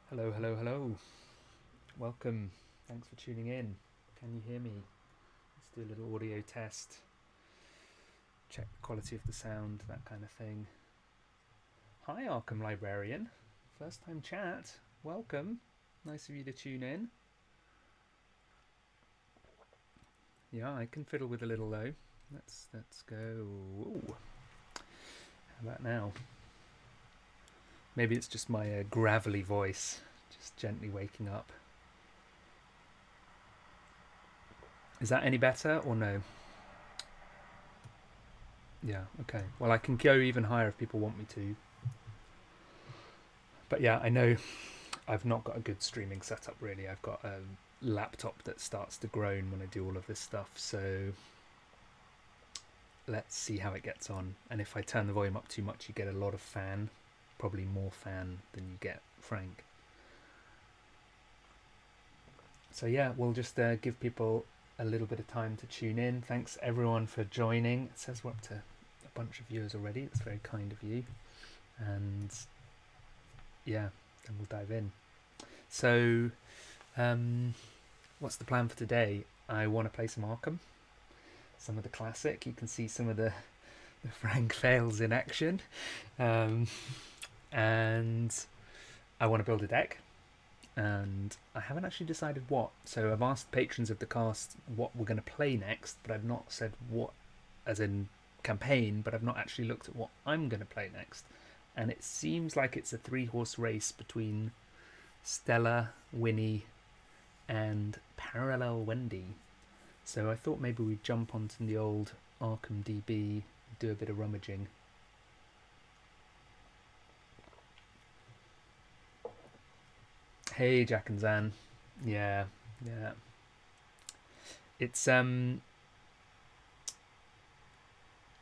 Hello, hello, hello. Welcome. Thanks for tuning in. Can you hear me? Let's do a little audio test. Check the quality of the sound, that kind of thing. Hi, Arkham Librarian. First time chat. Welcome. Nice of you to tune in. Yeah, I can fiddle with a little low. Let's go. Ooh. How about now? Maybe it's just my gravelly voice, just gently waking up. Is that any better or no? Yeah, okay. Well, I can go even higher if people want me to. But yeah, I know I've not got a good streaming setup really. I've got a laptop that starts to groan when I do all of this stuff. So let's see how it gets on. And if I turn the volume up too much, you get a lot of fan, probably more fan than you get Frank. So yeah, we'll just give people a little bit of time to tune in. Thanks everyone for joining. It says we're up to a bunch of viewers already. That's very kind of you. And yeah, then we'll dive in. So, what's the plan for today? I want to play some Arkham, some of the classic. You can see some of the Frank fails in action. Um, and I want to build a deck. And I haven't actually decided what. So I've asked patrons of the cast what we're going to play next, but I've not said what, as in campaign, but I've not actually looked at what I'm going to play next. And it seems like it's a 3-horse race between Stella, Winnie, and Parallel Wendy. So I thought maybe we'd jump onto the old Arkham DB, do a bit of rummaging. Hey, Jack and Zan. Yeah, yeah. It's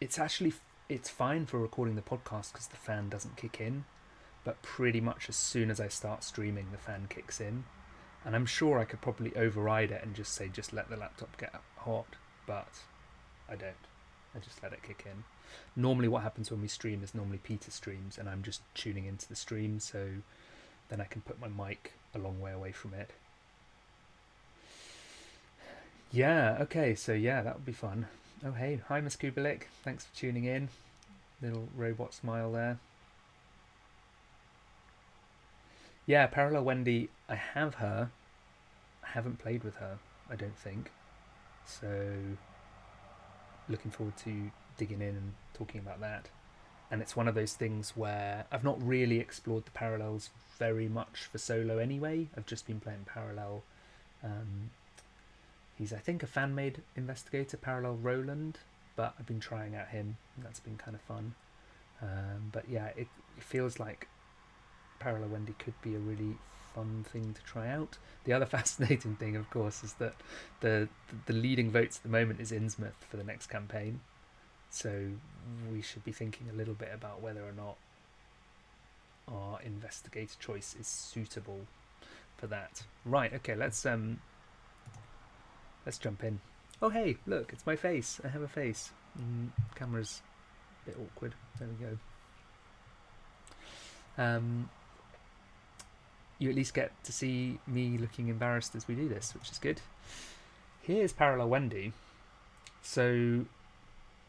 it's actually it's fine for recording the podcast because the fan doesn't kick in, but pretty much as soon as I start streaming, the fan kicks in, and I'm sure I could probably override it and just say just let the laptop get hot, but I don't. I just let it kick in. Normally, what happens when we stream is normally Peter streams, and I'm just tuning into the stream, so then I can put my mic a long way away from it. Yeah, okay, so yeah, that would be fun. Oh, hey, hi, Miss Kubelik. Thanks for tuning in. Little robot smile there. Yeah, Parallel Wendy, I have her. I haven't played with her, I don't think. So, looking forward to digging in and talking about that. And it's one of those things where I've not really explored the parallels very much for solo anyway. I've just been playing parallel. Um, he's, I think, a fan made investigator, Parallel Roland, but I've been trying out him. And that's been kind of fun. But yeah, it feels like Parallel Wendy could be a really fun thing to try out. The other fascinating thing, of course, is that the leading votes at the moment is Innsmouth for the next campaign. So we should be thinking a little bit about whether or not our investigator choice is suitable for that. Right, okay, let's jump in. Oh hey, look, it's my face. I have a face. Camera's a bit awkward. There we go. Um, you at least get to see me looking embarrassed as we do this, which is good. Here's Parallel Wendy. So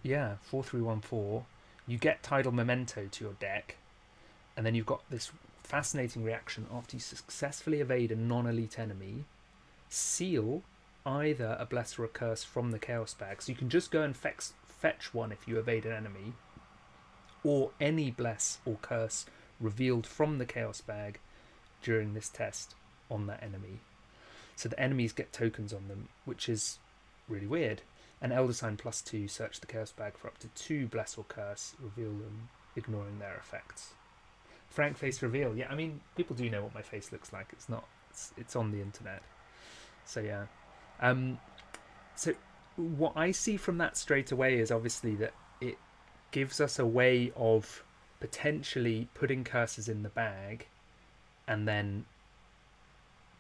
yeah, 4314. You get Tidal Memento to your deck, and then you've got this fascinating reaction after you successfully evade a non-elite enemy. Seal either a bless or a curse from the chaos bag, so you can just go and fetch one if you evade an enemy, or any bless or curse revealed from the chaos bag during this test on that enemy. So the enemies get tokens on them, which is really weird. An Elder Sign +2, search the chaos bag for up to 2 bless or curse, reveal them, ignoring their effects. Frank face reveal. Yeah, I mean, people do know what my face looks like. It's not. It's on the internet. So yeah. Um. So what I see from that straight away is obviously that it gives us a way of potentially putting curses in the bag, and then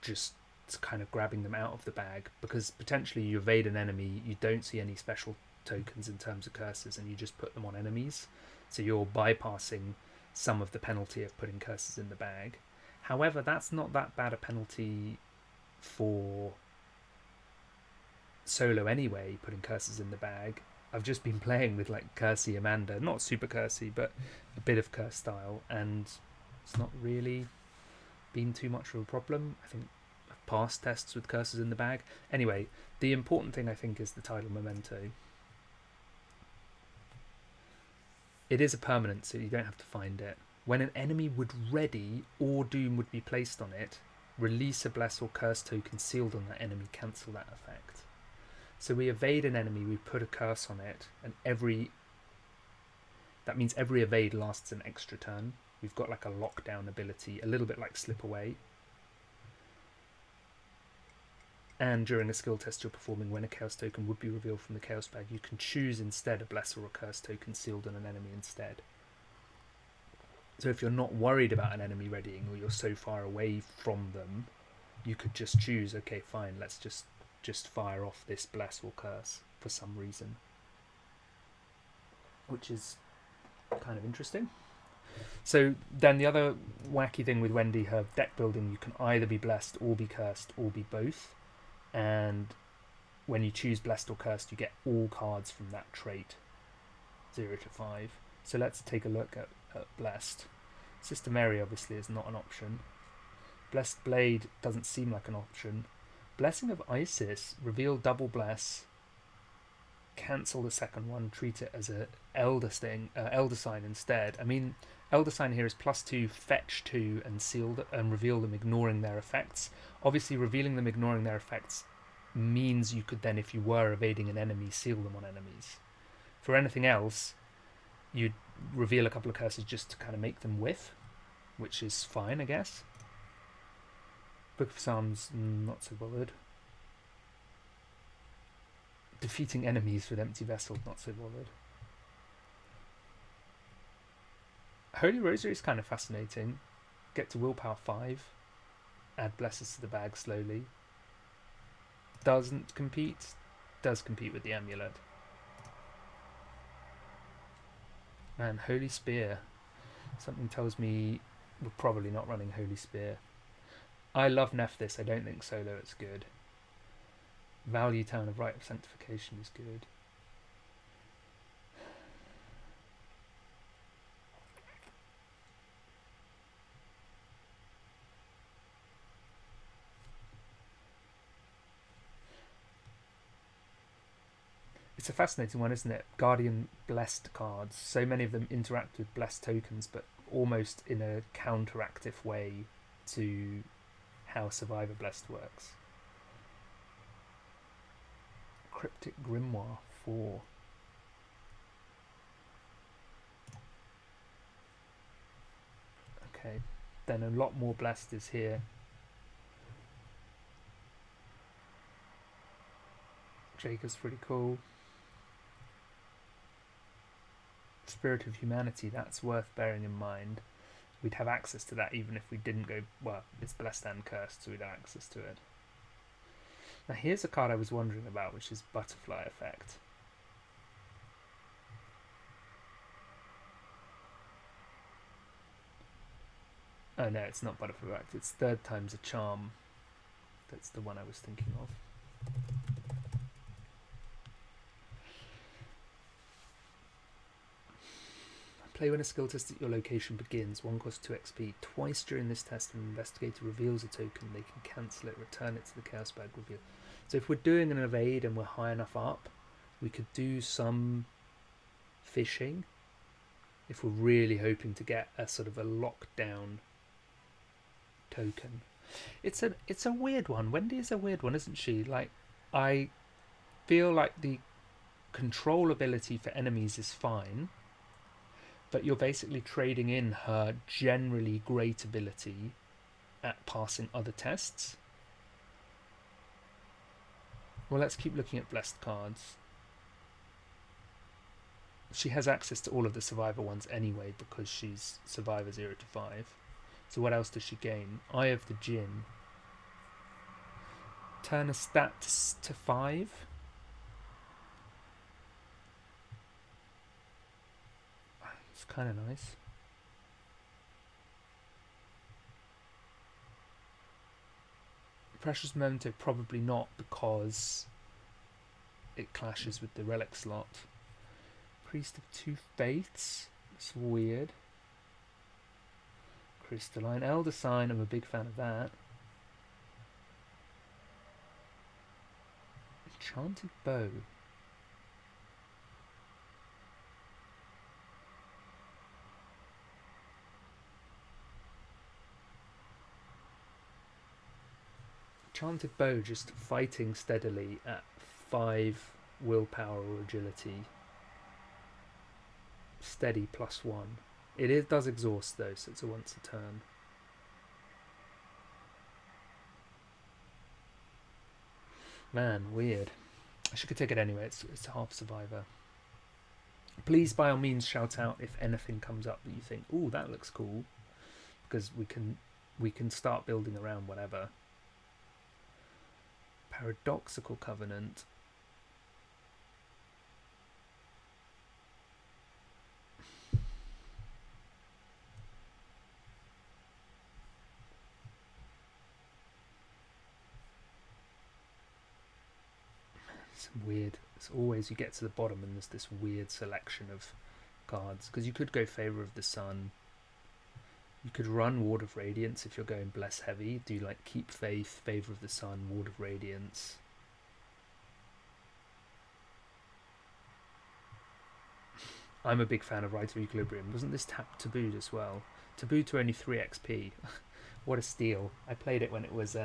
just kind of grabbing them out of the bag, because potentially you evade an enemy, you don't see any special tokens in terms of curses, and you just put them on enemies. So you're bypassing some of the penalty of putting curses in the bag. However, that's not that bad a penalty for solo anyway, putting curses in the bag. I've just been playing with like Cursey Amanda, not super Cursey, but a bit of Curse style, and it's not really been too much of a problem. I think I've passed tests with curses in the bag. Anyway, the important thing I think is the tidal memento. It is a permanent, so you don't have to find it. When an enemy would ready or doom would be placed on it, release a bless or curse token sealed on that enemy, cancel that effect. So we evade an enemy, we put a curse on it, and that means every evade lasts an extra turn. We've got like a lockdown ability, a little bit like Slip Away. And during a skill test you're performing, when a chaos token would be revealed from the chaos bag, you can choose instead a bless or a curse token sealed on an enemy instead. So if you're not worried about an enemy readying, or you're so far away from them, you could just choose, okay, fine, let's just fire off this bless or curse for some reason, which is kind of interesting. So then the other wacky thing with Wendy, her deck building, you can either be blessed or be cursed or be both, and when you choose blessed or cursed, you get all cards from that trait 0 to 5. So let's take a look at blessed. Sister Mary obviously is not an option. Blessed Blade doesn't seem like an option. Blessing of Isis, reveal double bless, cancel the second one, treat it as a elder sign instead. I mean, elder sign here is +2, fetch 2, and seal and reveal them, ignoring their effects. Obviously, revealing them, ignoring their effects means you could then, if you were evading an enemy, seal them on enemies. For anything else, you'd reveal a couple of curses just to kind of make them whiff, which is fine, I guess. Book of Psalms, not so bothered. Defeating enemies with empty vessel, not so bothered. Holy Rosary is kind of fascinating. Get to willpower 5. Add blesses to the bag slowly. Does compete with the amulet. And Holy Spear. Something tells me we're probably not running Holy Spear. I love Nephthys, I don't think solo it's good. Value Town of Rite of Sanctification is good. It's a fascinating one, isn't it? Guardian Blessed cards. So many of them interact with Blessed tokens, but almost in a counteractive way to how Survivor Blessed works. Cryptic Grimoire 4. Okay, then a lot more Blessed is here. Jacob's pretty cool. Spirit of Humanity, that's worth bearing in mind. We'd have access to that even if we didn't go, well, it's blessed and cursed, so we'd have access to it. Now here's a card I was wondering about, which is Butterfly Effect. Oh no, it's not Butterfly Effect, it's Third Time's a Charm. That's the one I was thinking of. Play when a skill test at your location begins. 1 costs 2 XP. Twice during this test, when an investigator reveals a token, they can cancel it, return it to the Chaos Bag reveal. So if we're doing an evade and we're high enough up, we could do some fishing. If we're really hoping to get a sort of a lockdown token. It's a weird one. Wendy is a weird one, isn't she? Like, I feel like the controllability for enemies is fine, but you're basically trading in her generally great ability at passing other tests. Well, let's keep looking at blessed cards. She has access to all of the Survivor ones anyway because she's Survivor 0 to 5. So what else does she gain? Eye of the Djinn. Turn a stat to 5. It's kind of nice. Precious Memento, probably not, because it clashes with the relic slot. Priest of Two Faiths, it's weird. Crystalline Elder Sign, I'm a big fan of that. Enchanted Bow. Enchanted Bow, just fighting steadily at 5 willpower or agility. Steady +1. It does exhaust though, so it's a once a turn. Man, weird. She could take it anyway, it's a half survivor. Please by all means shout out if anything comes up that you think, ooh, that looks cool. Because we can start building around whatever. Paradoxical Covenant. It's weird. It's always you get to the bottom and there's this weird selection of cards. Because you could go Favor of the Sun. You could run Ward of Radiance if you're going Bless heavy. Do like Keep Faith, Favor of the Sun, Ward of Radiance. I'm a big fan of Rite of Equilibrium. Wasn't this tabooed as well? Tabooed to only 3 XP. What a steal. I played it when it was...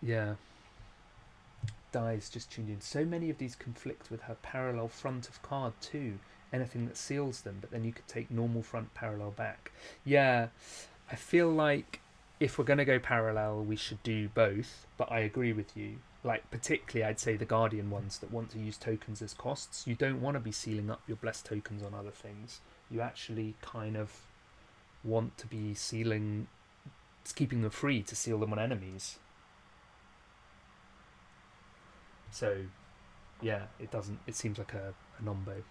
yeah. Dies just tuned in. So many of these conflict with her parallel front of card too. Anything that seals them, but then you could take normal front parallel back. Yeah, I feel like if we're going to go parallel, we should do both, but I agree with you. Like, particularly, I'd say the Guardian ones that want to use tokens as costs. You don't want to be sealing up your blessed tokens on other things. You actually kind of want to be sealing, keeping them free to seal them on enemies. So, yeah, it seems like a nombo.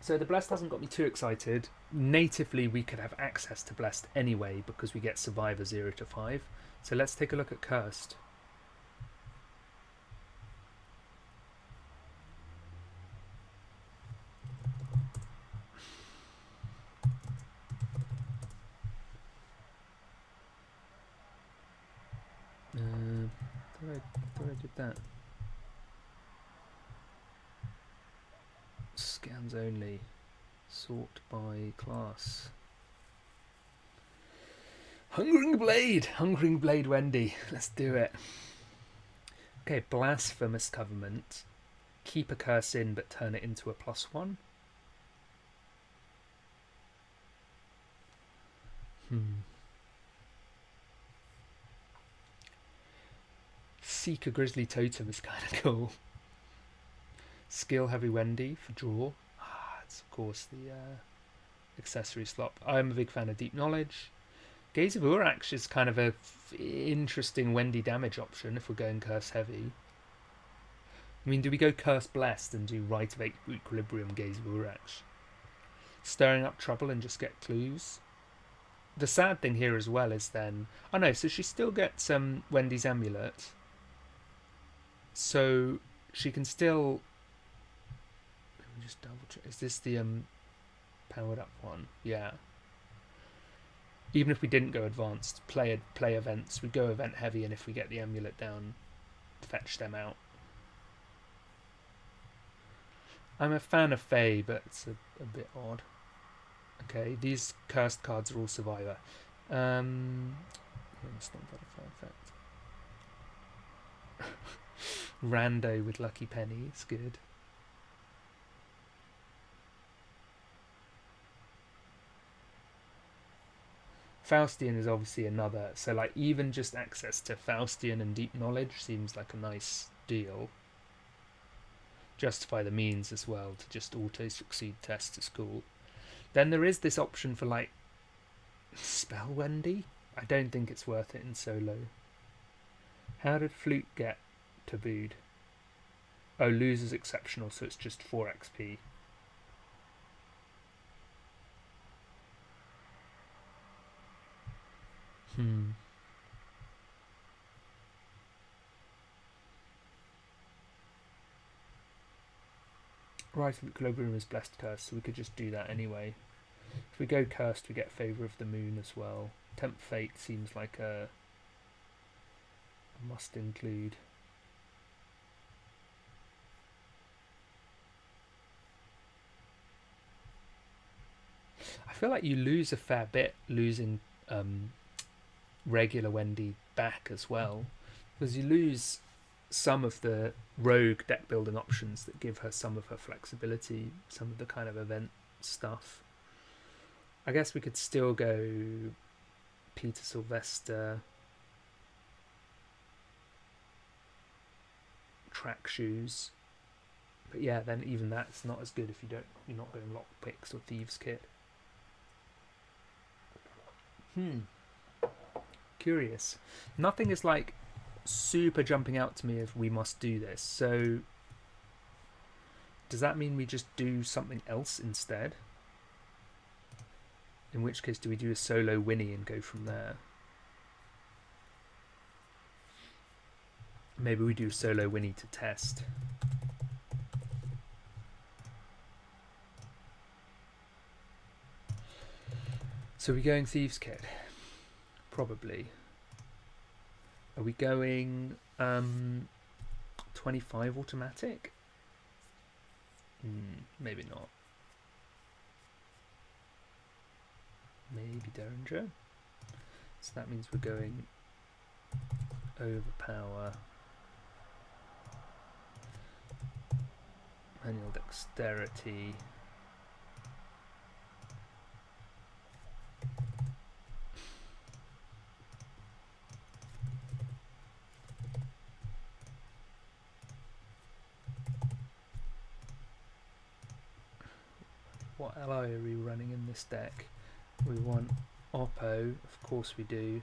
So the Blessed hasn't got me too excited. Natively, we could have access to Blessed anyway because we get Survivor 0 to 5. So let's take a look at Cursed. Thought I did that. Scans only. Sort by class. Hungering Blade Wendy. Let's do it. Okay, Blasphemous Covenant. Keep a curse in but turn it into a +1. Seek a Grisly Totem is kind of cool. Skill Heavy Wendy for draw. It's of course the accessory slot. I'm a big fan of Deep Knowledge. Gaze of Urax is kind of a interesting Wendy damage option if we're going Curse Heavy. I mean, do we go Curse Blessed and do Rite of Equilibrium Gaze of Urax? Stirring up trouble and just get clues. The sad thing here as well is then... Oh no, so she still gets Wendy's Amulet. So she can still... Let me just double check. Is this the powered up one? Yeah. Even if we didn't go advanced, play events, we go event heavy, and if we get the amulet down, fetch them out. I'm a fan of Fae, but it's a bit odd. Okay, these cursed cards are all survivor. It's not butterfly effect. Rando with Lucky Penny, it's good. Faustian is obviously another, so like even just access to Faustian and Deep Knowledge seems like a nice deal. Justify the means as well to just auto succeed tests at school. Then there is this option for like Spell Wendy. I don't think it's worth it in solo. How did Flute get tabooed? Oh, loses exceptional, so it's just 4 XP. Hmm. Right, Equilibrium is blessed cursed, so we could just do that anyway. If we go cursed, we get Favour of the Moon as well. Tempt Fate seems like a must include. I feel like you lose a fair bit losing regular Wendy back as well, because you lose some of the rogue deck building options that give her some of her flexibility, some of the kind of event stuff. I guess we could still go Peter Sylvester, track shoes, but yeah, then even that's not as good if you're not going lock picks or thieves kit. Curious. Nothing is like super jumping out to me if we must do this. So does that mean we just do something else instead? In which case, do we do a solo Winnie and go from there? Maybe we do solo Winnie to test. So are we going Thieves Kit? Probably. Are we going 25 automatic? Maybe not. Maybe Derringer. So that means we're going Overpower, Manual Dexterity, what ally are we running in this deck? We want Oppo, of course we do.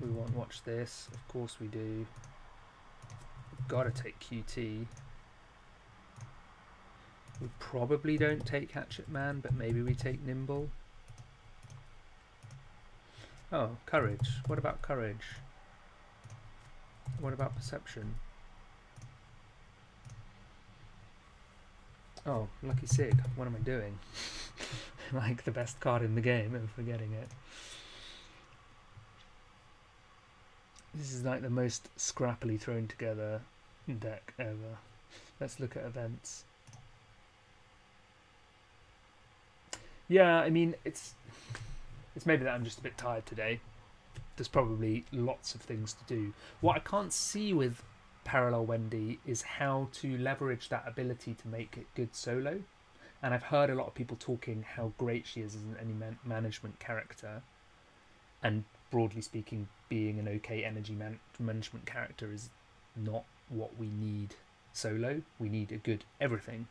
We want Watch This, of course we do. We've got to take QT. We probably don't take Hatchet Man, but maybe we take Nimble. Oh, Courage. What about Courage? What about Perception? Oh, Lucky Sig. What am I doing? Like the best card in the game and forgetting it. This is like the most scrappily thrown together deck ever. Let's look at events. Yeah, I mean, it's maybe that I'm just a bit tired today. There's probably lots of things to do. What I can't see with Parallel Wendy is how to leverage that ability to make it good solo. And I've heard a lot of people talking how great she is as any management character. And broadly speaking, being an okay energy management character is not what we need solo. We need a good everything.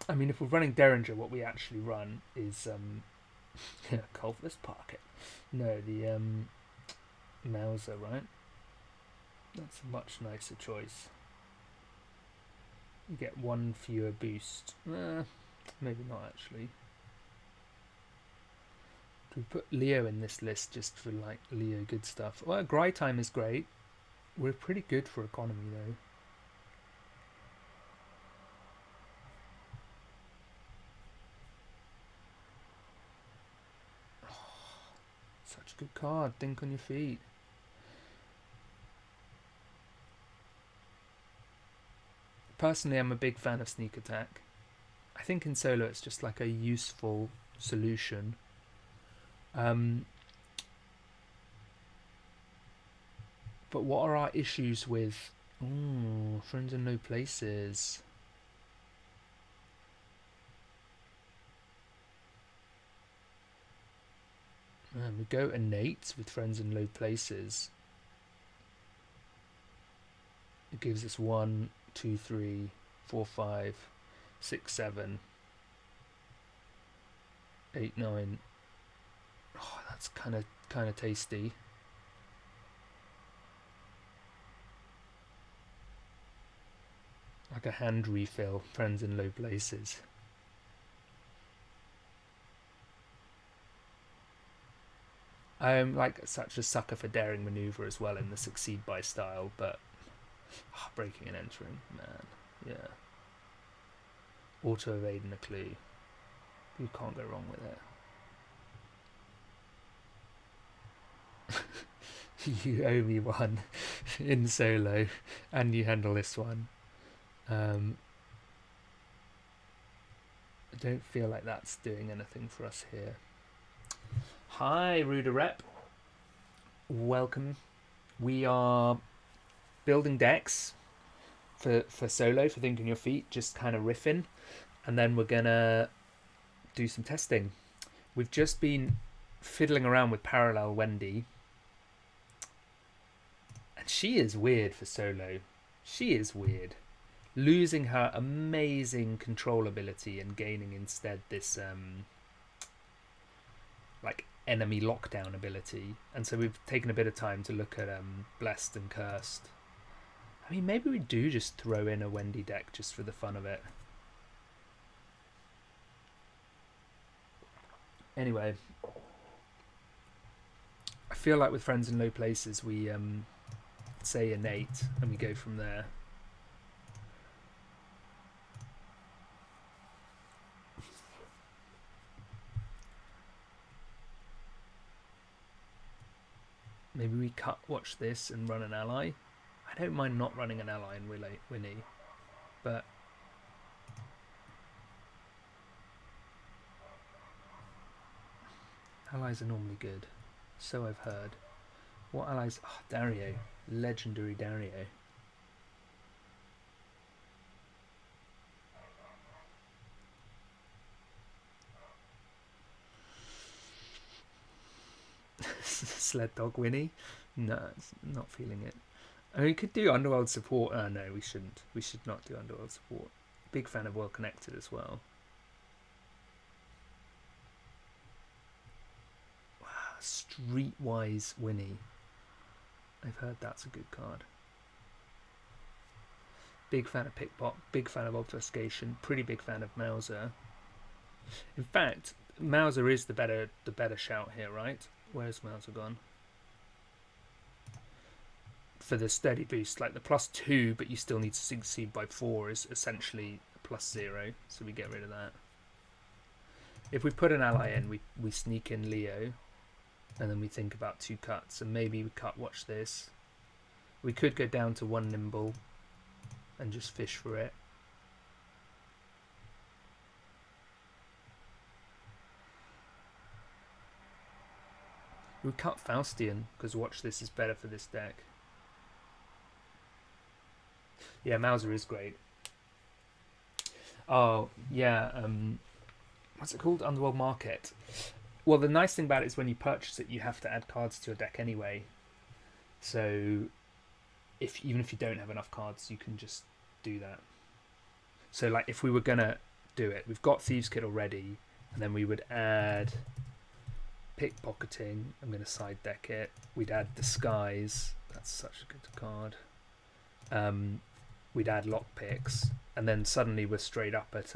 I mean, if we're running Derringer, what we actually run is Culver's Pocket. No, the Mauser, right? That's a much nicer choice. You get one fewer boost. Maybe not actually. Do we put Leo in this list just for like Leo good stuff? Well, Gry Time is great. We're pretty good for economy though. Such a good card. Think on your feet. Personally, I'm a big fan of Sneak Attack. I think in solo it's just like a useful solution. But what are our issues with Friends in Low Places? We go innate with Friends in Low Places. It gives us 1, 2, 3, 4, 5, 6, 7, 8, 9. Oh, that's kind of tasty. Like a hand refill, friends in low places. I'm like such a sucker for daring maneuver as well in the succeed by style, but breaking and entering, man, yeah. Auto evade and a clue. You can't go wrong with it. You owe me one in solo, and you handle this one. I don't feel like that's doing anything for us here. Hi, Ruder Rep. Welcome. We are building decks for solo, for Think on Your Feet, just kind of riffing, and then we're gonna do some testing. We've just been fiddling around with Parallel Wendy, and she is weird for solo. She is weird, losing her amazing control ability and gaining instead this like enemy lockdown ability. And so we've taken a bit of time to look at Blessed and Cursed. I mean, maybe we do just throw in a Wendy deck just for the fun of it. Anyway, I feel like with Friends in Low Places we say innate and we go from there. Maybe we watch this and run an ally. I don't mind not running an ally in Winnie, but allies are normally good. So I've heard. What allies? Oh, Dario. Legendary Dario. Sled Dog Winnie? No, not feeling it. I mean, we could do Underworld support. No, we shouldn't. We should not do Underworld support. Big fan of Well Connected as well. Wow, Streetwise Winnie. I've heard that's a good card. Big fan of Pickpocket. Big fan of Obfuscation. Pretty big fan of Mauser. In fact, Mauser is the better shout here, right? Where's Mauser gone? For the steady boost, like the +2, but you still need to succeed by 4 is essentially a +0, so we get rid of that. If we put an ally in, we sneak in Leo, and then we think about 2 cuts, and maybe we cut Watch This. We could go down to 1 Nimble and just fish for it. We cut Faustian, because Watch This is better for this deck. Yeah, Mauser is great. Oh, yeah, what's it called? Underworld Market. Well, the nice thing about it is when you purchase it, you have to add cards to your deck anyway. So, even if you don't have enough cards, you can just do that. So, like, if we were going to do it, we've got Thieves' Kit already, and then we would add Pickpocketing. I'm going to side deck it. We'd add Disguise. That's such a good card. We'd add Lockpicks, and then suddenly we're straight up at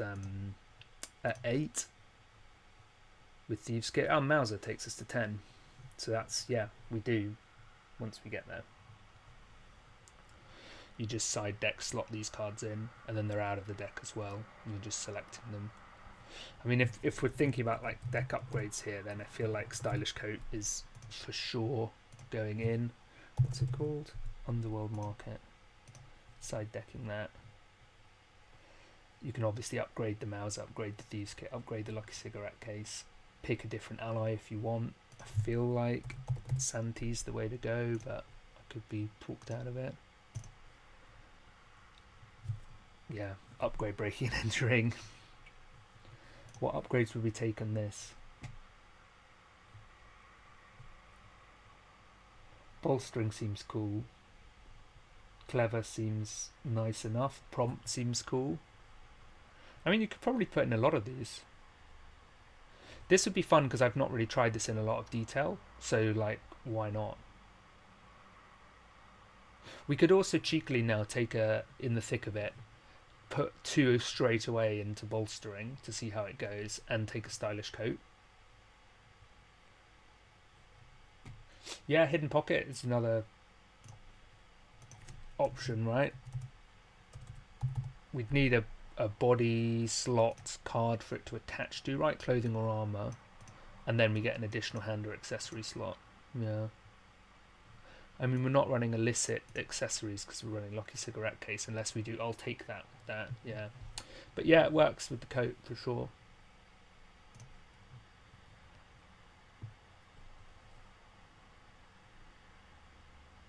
8 with Thieves' Kit. Oh, Mauser takes us to 10. So that's, yeah, we do once we get there. You just side deck, slot these cards in, and then they're out of the deck as well. You're just selecting them. I mean, if we're thinking about like deck upgrades here, then I feel like Stylish Coat is for sure going in. What's it called? Underworld Market. Side decking that. You can obviously upgrade the Mauser, upgrade the Thieves' Kit, upgrade the Lucky Cigarette Case, pick a different ally if you want. I feel like Santi's the way to go, but I could be talked out of it. Yeah, upgrade Breaking and Entering. What upgrades would we take on this? Bolstering seems cool. Clever seems nice enough. Prompt seems cool. I mean, you could probably put in a lot of these. This would be fun because I've not really tried this in a lot of detail. So, like, why not? We could also cheekily now take in the thick of it, put 2 straight away into bolstering to see how it goes and take a stylish coat. Yeah, hidden pocket is another option, right? We'd need a body slot card for it to attach to, right? Clothing or armor. And then we get an additional hand or accessory slot. Yeah. I mean, we're not running illicit accessories because we're running Lucky Cigarette Case. Unless we do, I'll take that with that. Yeah. But yeah, it works with the coat for sure.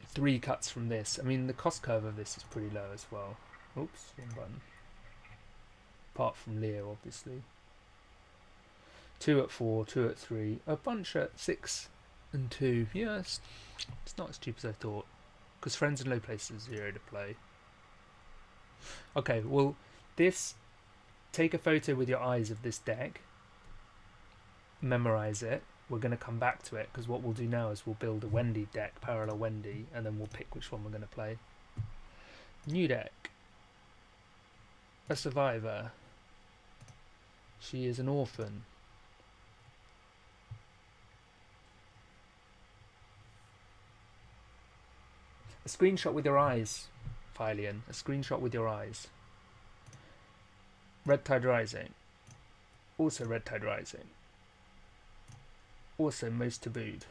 Three cuts from this. I mean, the cost curve of this is pretty low as well. Oops, wrong button. Apart from Leo, obviously. 2 at 4, 2 at 3, a bunch at 6 and 2. Yeah, it's not as cheap as I thought. Because Friends in Low Places is 0 to play. Okay, well, this... Take a photo with your eyes of this deck. Memorize it. We're going to come back to it, because what we'll do now is we'll build a Wendy deck, parallel Wendy, and then we'll pick which one we're going to play. New deck. A survivor. She is an orphan. A screenshot with your eyes, Phylian. A screenshot with your eyes. Red Tide Rising. Also Red Tide Rising. Also Most Tabooed.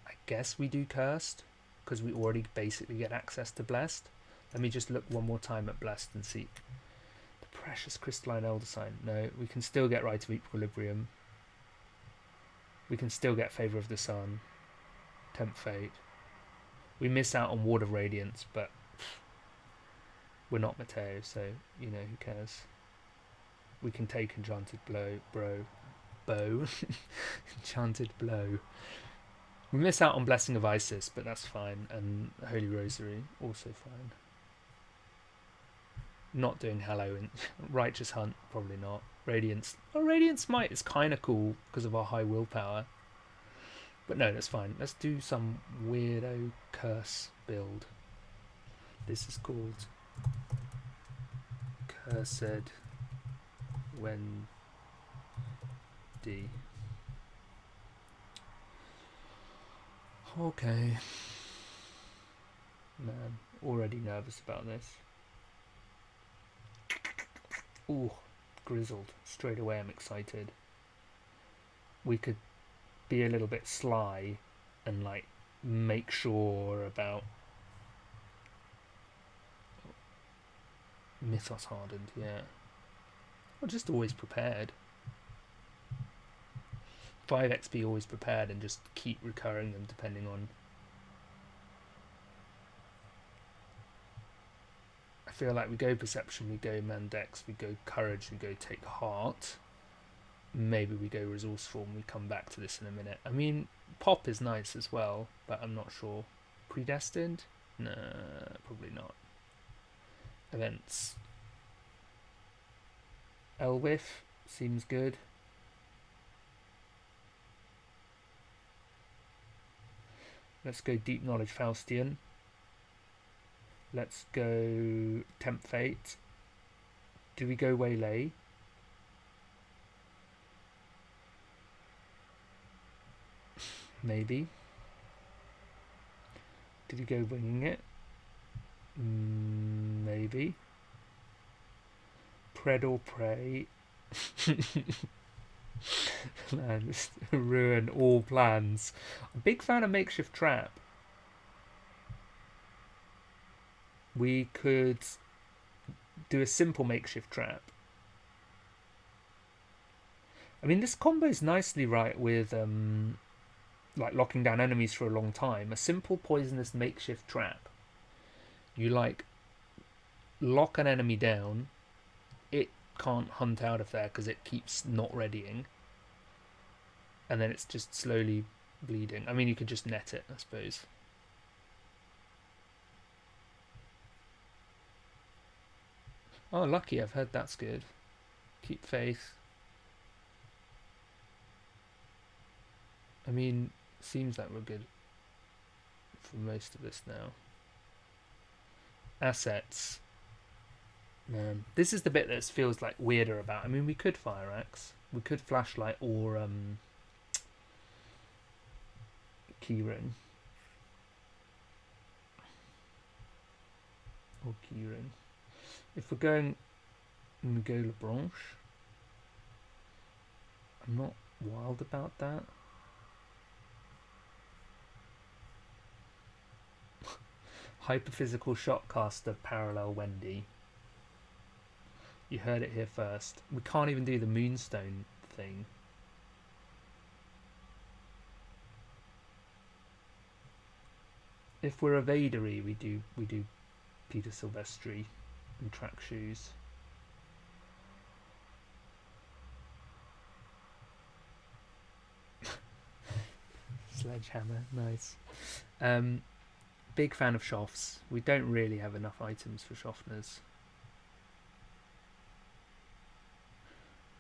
I guess we do Cursed, because we already basically get access to Blessed. Let me just look one more time at Blessed and see. The Precious Crystalline Elder Sign. No, we can still get Rite of Equilibrium. We can still get Favour of the Sun. Tempt Fate. We miss out on Ward of Radiance, but we're not Mateo, so, you know, who cares? We can take Enchanted Bow. Enchanted Blow. We miss out on Blessing of Isis, but that's fine, and Holy Rosary, also fine. Not doing Hallow. Righteous Hunt, probably not. Radiance. Oh, Radiant Smite is kind of cool because of our high willpower. But no, that's fine. Let's do some weirdo curse build. This is called Cursed Wendy. Okay. Man, already nervous about this. Ooh, grizzled. Straight away I'm excited. We could be a little bit sly and like make sure about Mythos Hardened, yeah. Or just always prepared. 5 XP always prepared and just keep recurring them depending on... I feel like we go Perception, we go Mandex, we go Courage, we go Take Heart. Maybe we go Resourceful and we come back to this in a minute. I mean, Pop is nice as well, but I'm not sure. Predestined? Nah, probably not. Events. Elwith seems good. Let's go Deep Knowledge Faustian. Let's go Tempt Fate. Do we go Waylay? Maybe. Did we go Winging It? Maybe. Pred or Prey. Man, just ruin all plans. A big fan of Makeshift Trap. We could do a simple Makeshift Trap. I mean, this combo's nicely right with like locking down enemies for a long time. A simple poisonous Makeshift Trap. You like lock an enemy down. It can't hunt out of there because it keeps not readying. And then it's just slowly bleeding. I mean, you could just net it, I suppose. Oh, lucky, I've heard that's good. Keep faith. I mean, seems like we're good for most of this now. assets. This is the bit that feels like weirder about. I mean, we could Fire Axe, we could Flashlight, or Keyring. Or Keyring. If we're going Ngo Lebranche, I'm not wild about that. Hyperphysical Shotcaster Parallel Wendy. You heard it here first. We can't even do the Moonstone thing. If we're evadery, we do Peter Silvestri and track shoes. Sledgehammer, nice. Big fan of Shoffs. We don't really have enough items for Shoffners.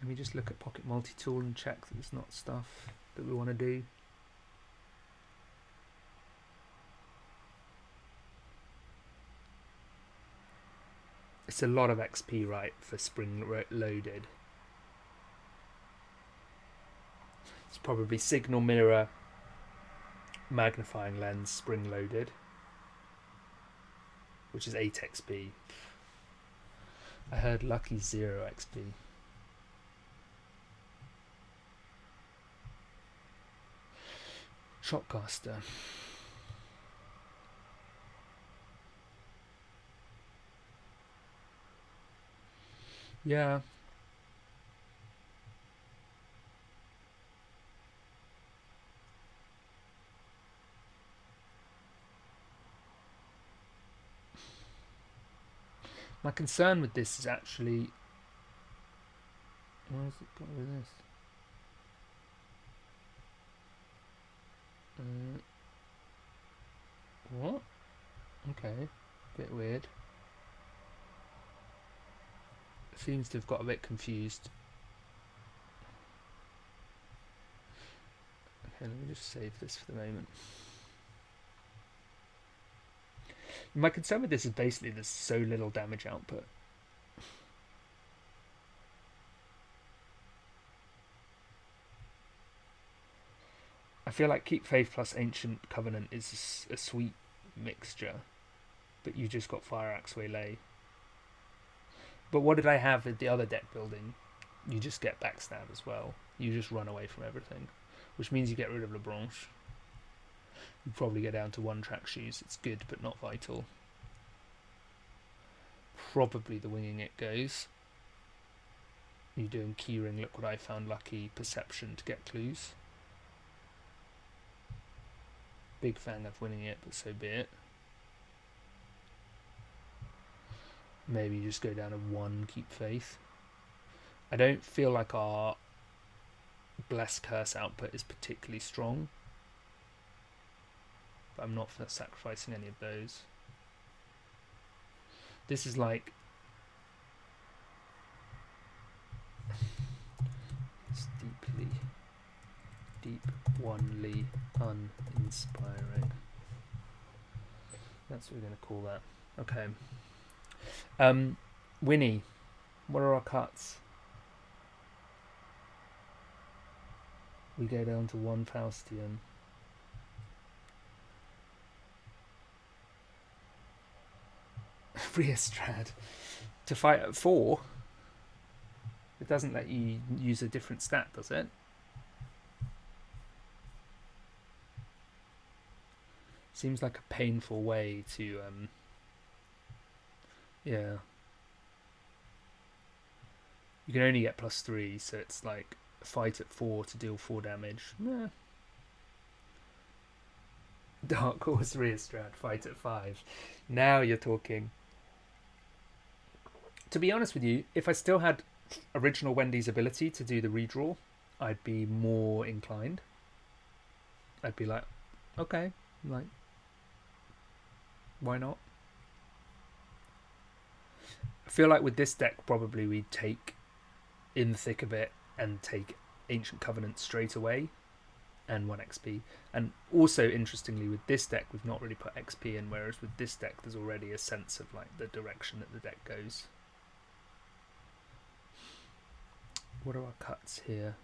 Let me just look at Pocket Multi-Tool and check that there's not stuff that we want to do. It's a lot of XP, right, for spring loaded. It's probably Signal Mirror, Magnifying Lens, spring loaded, which is 8 XP. I heard Lucky 0 XP. Shotcaster. Yeah. My concern with this is actually... Where has it got with this? What? Okay. Bit weird. Seems to have got a bit confused. Okay, let me just save this for the moment. My concern with this is basically there's so little damage output. I feel like Keep Faith plus Ancient Covenant is a sweet mixture, but you just got Fire Axe Waylay. But what did I have with the other deck building? You just get Backstab as well. You just run away from everything, which means you get rid of Lebranche. You probably get down to 1 track shoes. It's good, but not vital. Probably the Winging It goes. You're doing Keyring, Look What I Found, Lucky, Perception to get clues. Big fan of Winning It, but so be it. Maybe you just go down to 1 Keep Faith. I don't feel like our Bless Curse output is particularly strong, but I'm not sacrificing any of those. This is like... It's deep onely uninspiring. That's what we're going to call that. Okay. Winnie, what are our cuts? We go down to 1 Faustian. Rheastrad. To fight at 4? It doesn't let you use a different stat, does it? Seems like a painful way to... yeah. You can only get +3, so it's like fight at 4 to deal 4 damage. Nah. Dark Horse Rheastrad, fight at 5. Now you're talking. To be honest with you, if I still had original Wendy's ability to do the redraw, I'd be more inclined. I'd be like, okay, like, why not? I feel like with this deck, probably we'd take in the thick of it and take Ancient Covenant straight away. and 1 XP. And also, interestingly, with this deck, we've not really put XP in, whereas with this deck, there's already a sense of like the direction that the deck goes. What are our cuts here?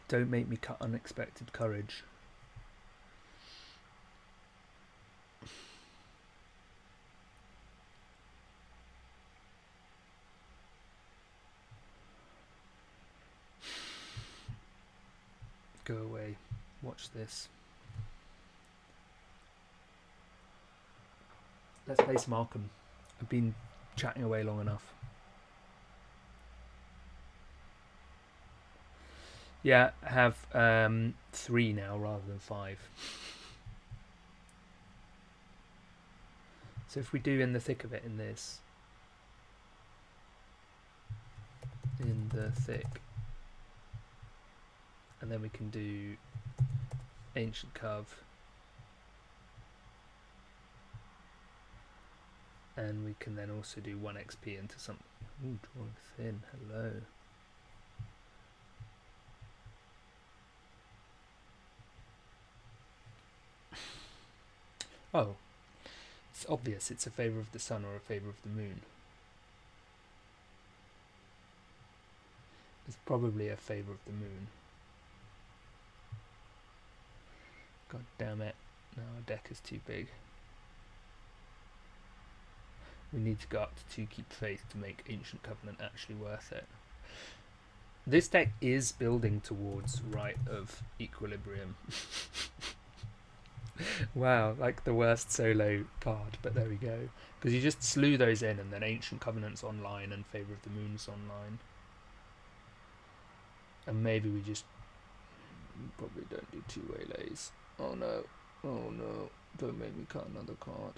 Don't make me cut Unexpected Courage. Go away. Watch this. Let's play some Arkham. I've been chatting away long enough. Yeah, I have 3 now rather than 5. So if we do In the Thick of It in this. In the Thick. And then we can do Ancient Cove. And we can then also do 1 XP into something. Ooh, drawing thin. Hello. Oh. It's obvious. It's a favour of the sun or a favour of the moon. It's probably a favour of the moon. God damn it. No, our deck is too big. We need to go up to 2 Keep Faith to make Ancient Covenant actually worth it. This deck is building towards Rite of Equilibrium. Wow, like the worst solo card, but there we go. Because you just slew those in, and then Ancient Covenant's online and Favour of the Moon's online. And maybe we just probably don't do 2 waylays. Oh no, oh no, don't make me cut another card.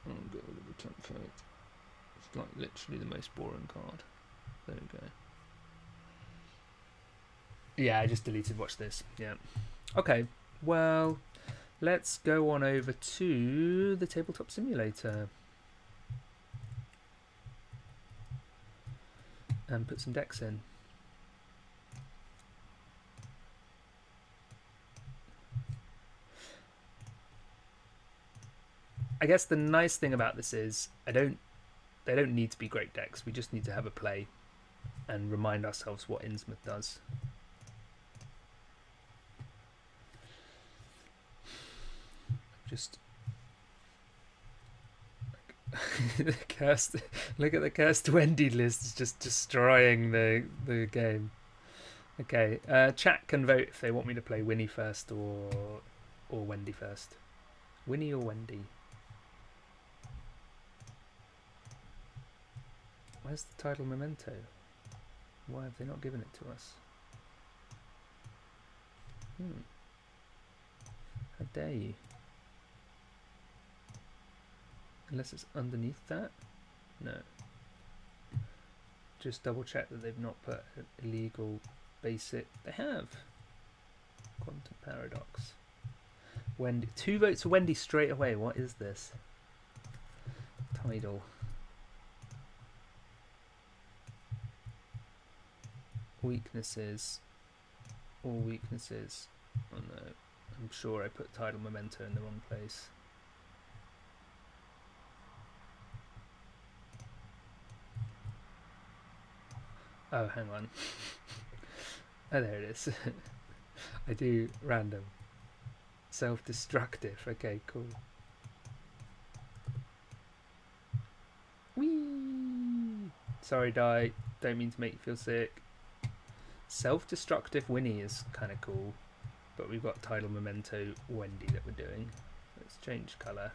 I'll get rid of the Tempt Fate. It's like literally the most boring card. There we go. Yeah, I just deleted Watch This. Yeah. Okay, well, let's go on over to the Tabletop Simulator. And put some decks in. I guess the nice thing about this is they don't need to be great decks. We just need to have a play and remind ourselves what Innsmouth does. Just the cursed. Look at the Cursed Wendy list. It's just destroying the game. Okay, chat can vote if they want me to play Winnie first or Wendy first. Winnie or Wendy? Where's the title Memento? Why have they not given it to us? How dare you? Unless it's underneath that? No. Just double check that they've not put illegal basic. They have. Quantum Paradox. Wendy. 2 votes for Wendy straight away. What is this? Tidal. Weaknesses. All weaknesses. Oh no. I'm sure I put Tidal Memento in the wrong place. Oh, hang on. Oh, there it is. I do random. Self-destructive. Okay, cool. Whee! Sorry, Di. Don't mean to make you feel sick. Self-destructive Winnie is kind of cool. But we've got Tidal Memento Wendy that we're doing. Let's change colour.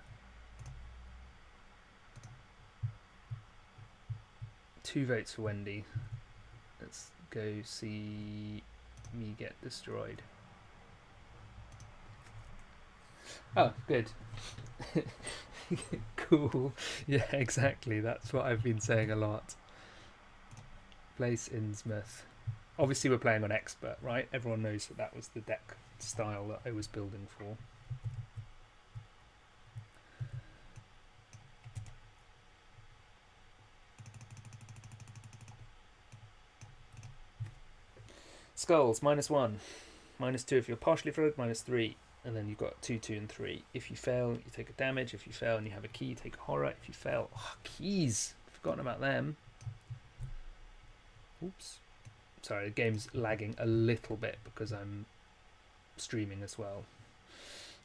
2 votes for Wendy. Let's go see me get destroyed. Oh, good. Cool. Yeah, exactly. That's what I've been saying a lot. Place Innsmouth. Obviously, we're playing on Expert, right? Everyone knows that that was the deck style that I was building for. Skulls, -1. -2 if you're partially flooded, -3. And then you've got 2, 2, and 3. If you fail, you take a damage. If you fail and you have a key, you take a horror. If you fail, keys. Forgotten about them. Oops. Sorry, the game's lagging a little bit because I'm streaming as well.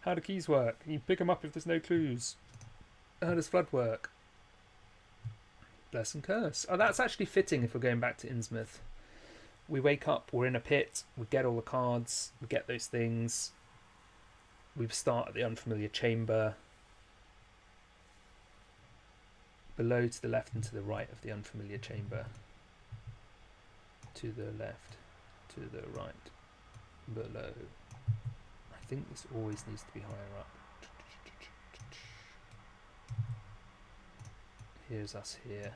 How do keys work? You pick them up if there's no clues. How does flood work? Bless and curse. Oh, that's actually fitting if we're going back to Innsmouth. We wake up, we're in a pit, we get all the cards, we get those things. We start at the unfamiliar chamber. Below, to the left, and to the right of the unfamiliar chamber. To the left, to the right, below. I think this always needs to be higher up. Here's us here.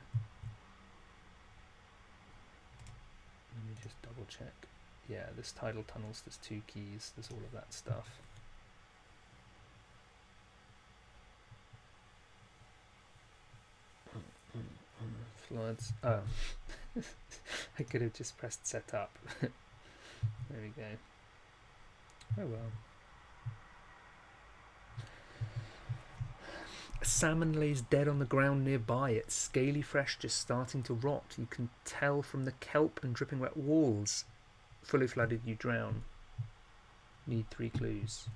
Let me just double check. Yeah, there's tidal tunnels, there's 2 keys, there's all of that stuff. Floods. Oh. I could have just pressed set up. There we go. Oh well. A salmon lays dead on the ground nearby. It's scaly fresh, just starting to rot. You can tell from the kelp and dripping wet walls. Fully flooded, you drown. Need 3 clues.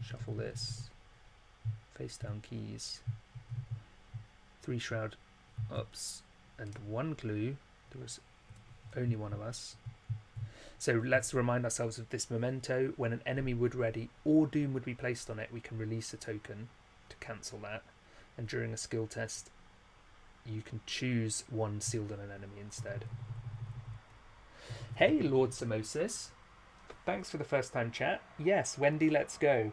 Shuffle this. Face down keys. 3 shroud ups and 1 clue. There was only one of us. So let's remind ourselves of this memento. When an enemy would ready or doom would be placed on it, we can release a token to cancel that. And during a skill test, you can choose one sealed on an enemy instead. Hey, Lord Samosis. Thanks for the first time chat. Yes, Wendy, let's go.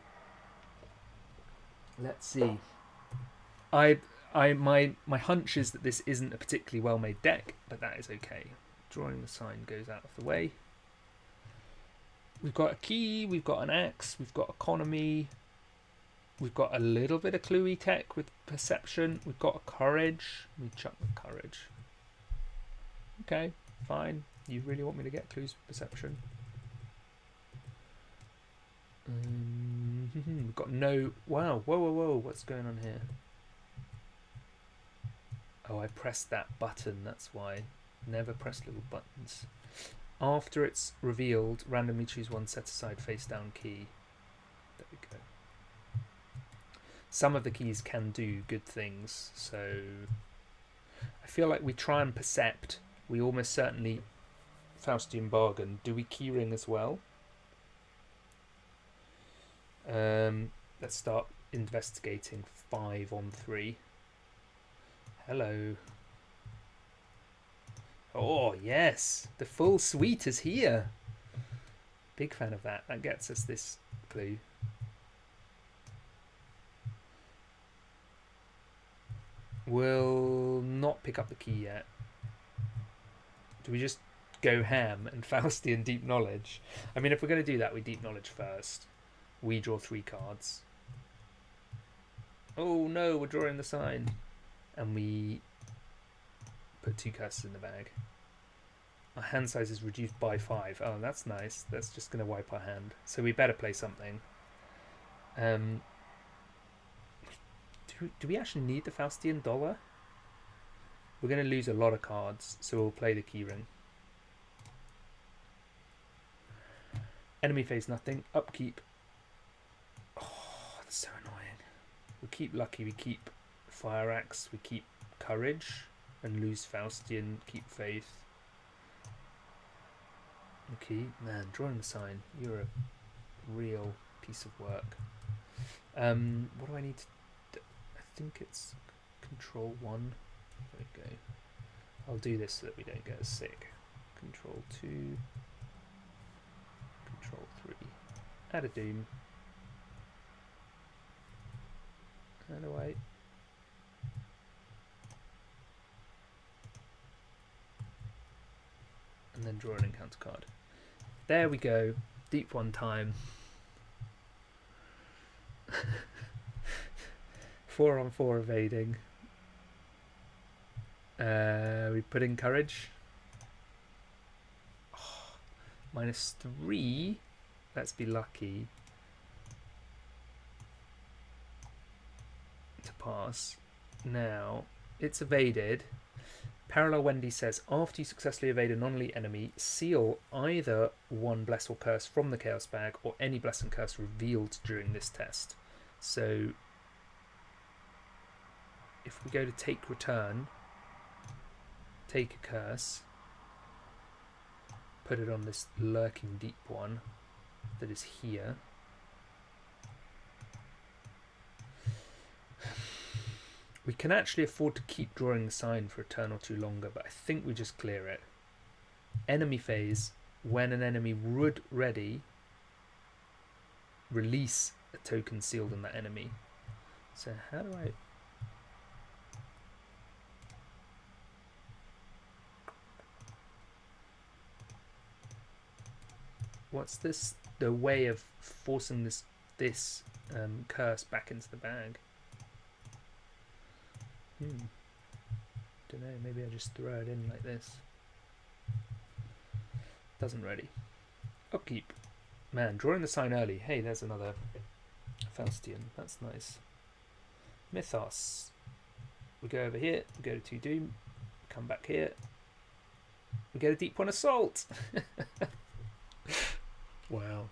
Let's see. My hunch is that this isn't a particularly well made deck, but that is okay. Drawing the sign goes out of the way. We've got a key, we've got an axe, we've got economy, we've got a little bit of cluey tech with perception, we've got a courage. We chuck the courage. Okay, fine. You really want me to get clues with perception? We've got no... Wow, whoa, what's going on here? Oh, I pressed that button, that's why. Never press little buttons. After it's revealed, randomly choose one set aside face down key. There we go. Some of the keys can do good things, so I feel like we try and percept. We almost certainly Faustian bargain. Do we keyring as well? Let's start investigating 5 on 3. Hello. Oh, yes. The full suite is here. Big fan of that. That gets us this clue. We'll not pick up the key yet. Do we just go ham and Faustian deep knowledge? I mean, if we're going to do that, we deep knowledge first. We draw 3 cards. Oh no, we're drawing the sign. And we put 2 curses in the bag. Our hand size is reduced by 5. Oh, that's nice. That's just going to wipe our hand. So we better play something. Do we actually need the Faustian dollar? We're going to lose a lot of cards, so we'll play the keyring. Enemy phase nothing. Upkeep. Oh, that's so annoying. We keep lucky. We keep fire axe. We keep courage and lose Faustian. Keep faith. Okay, man, drawing the sign. You're a real piece of work. What do I need to do? I think it's control 1. There we go. I'll do this so that we don't get sick. Control 2. Control 3. Add a doom. And away. And then draw an encounter card. There we go. Deep one time. 4 on 4 evading. We put in courage. Oh, -3. Let's be lucky to pass. Now, it's evaded. Parallel Wendy says, after you successfully evade a non-elite enemy, seal either one Bless or Curse from the Chaos Bag or any Bless and Curse revealed during this test. So, if we go to take return, take a curse, put it on this lurking deep one that is here. We can actually afford to keep drawing the sign for a turn or two longer, but I think we just clear it. Enemy phase, when an enemy would ready, release a token sealed on that enemy. So how do I... What's this? The way of forcing this curse back into the bag? Don't know. Maybe I just throw it in like this. Doesn't ready. Upkeep. Man, drawing the sign early. Hey, there's another Faustian. That's nice. Mythos. We go over here. We go to 2 Doom. Come back here. We get a Deep One Assault. Wow.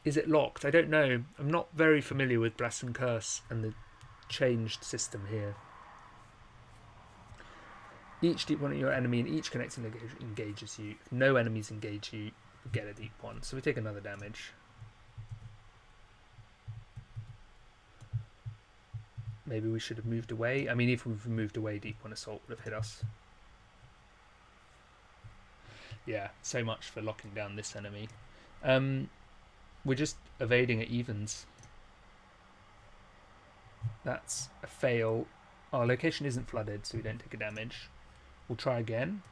Is it locked? I don't know. I'm not very familiar with Bless and Curse and the changed system here. Each Deep One at your enemy and each connecting engages you. If no enemies engage you, you get a Deep One. So we take another damage. Maybe we should have moved away. I mean, if we've moved away, Deep One Assault would have hit us. Yeah, so much for locking down this enemy. We're just evading at evens. That's a fail. Our location isn't flooded, so we don't take a damage. We'll try again.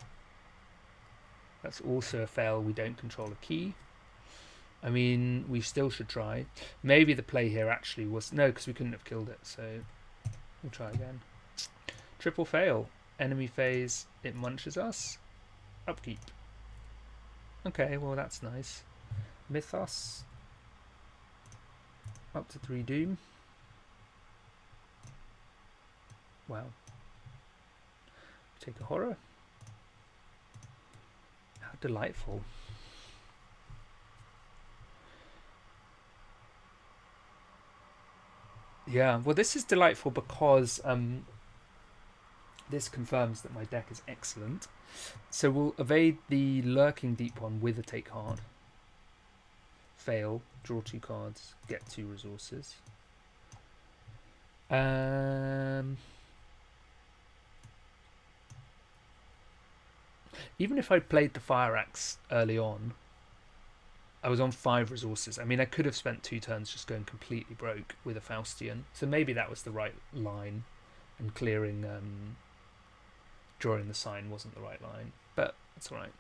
That's also a fail. We don't control a key. I mean, we still should try. Maybe the play here actually was... No, because we couldn't have killed it, so we'll try again. Triple fail. Enemy phase, it munches us. Upkeep. Okay, well that's nice. Mythos. Up to 3 Doom. Wow. Take a horror. How delightful. Yeah, well this is delightful because this confirms that my deck is excellent. So we'll evade the lurking Deep One with a take hard. Fail, draw 2 cards, get 2 resources. Even if I played the Fire Axe early on, I was on 5 resources. I mean, I could have spent 2 turns just going completely broke with a Faustian. So maybe that was the right line, and clearing, drawing the sign wasn't the right line. But it's alright.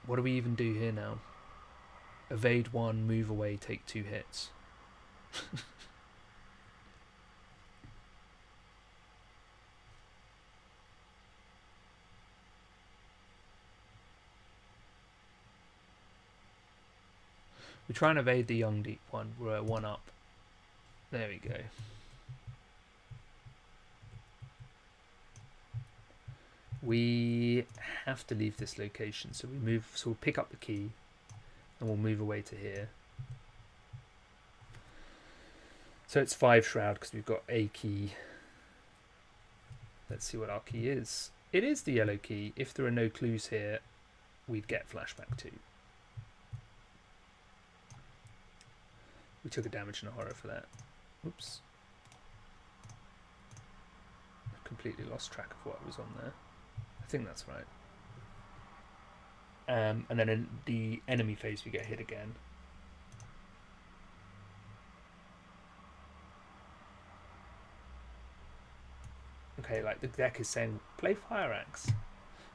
What do we even do here now? Evade 1, move away, take 2 hits. We try and evade the young Deep One. We're 1 up. There we go. We have to leave this location, so we move. So we'll pick up the key, and we'll move away to here. So it's 5 Shroud because we've got a key. Let's see what our key is. It is the yellow key. If there are no clues here, we'd get flashback 2. We took a damage and a horror for that. Oops. I completely lost track of what was on there. I think that's right. And then in the enemy phase we get hit again. Okay, like the deck is saying, play Fire Axe.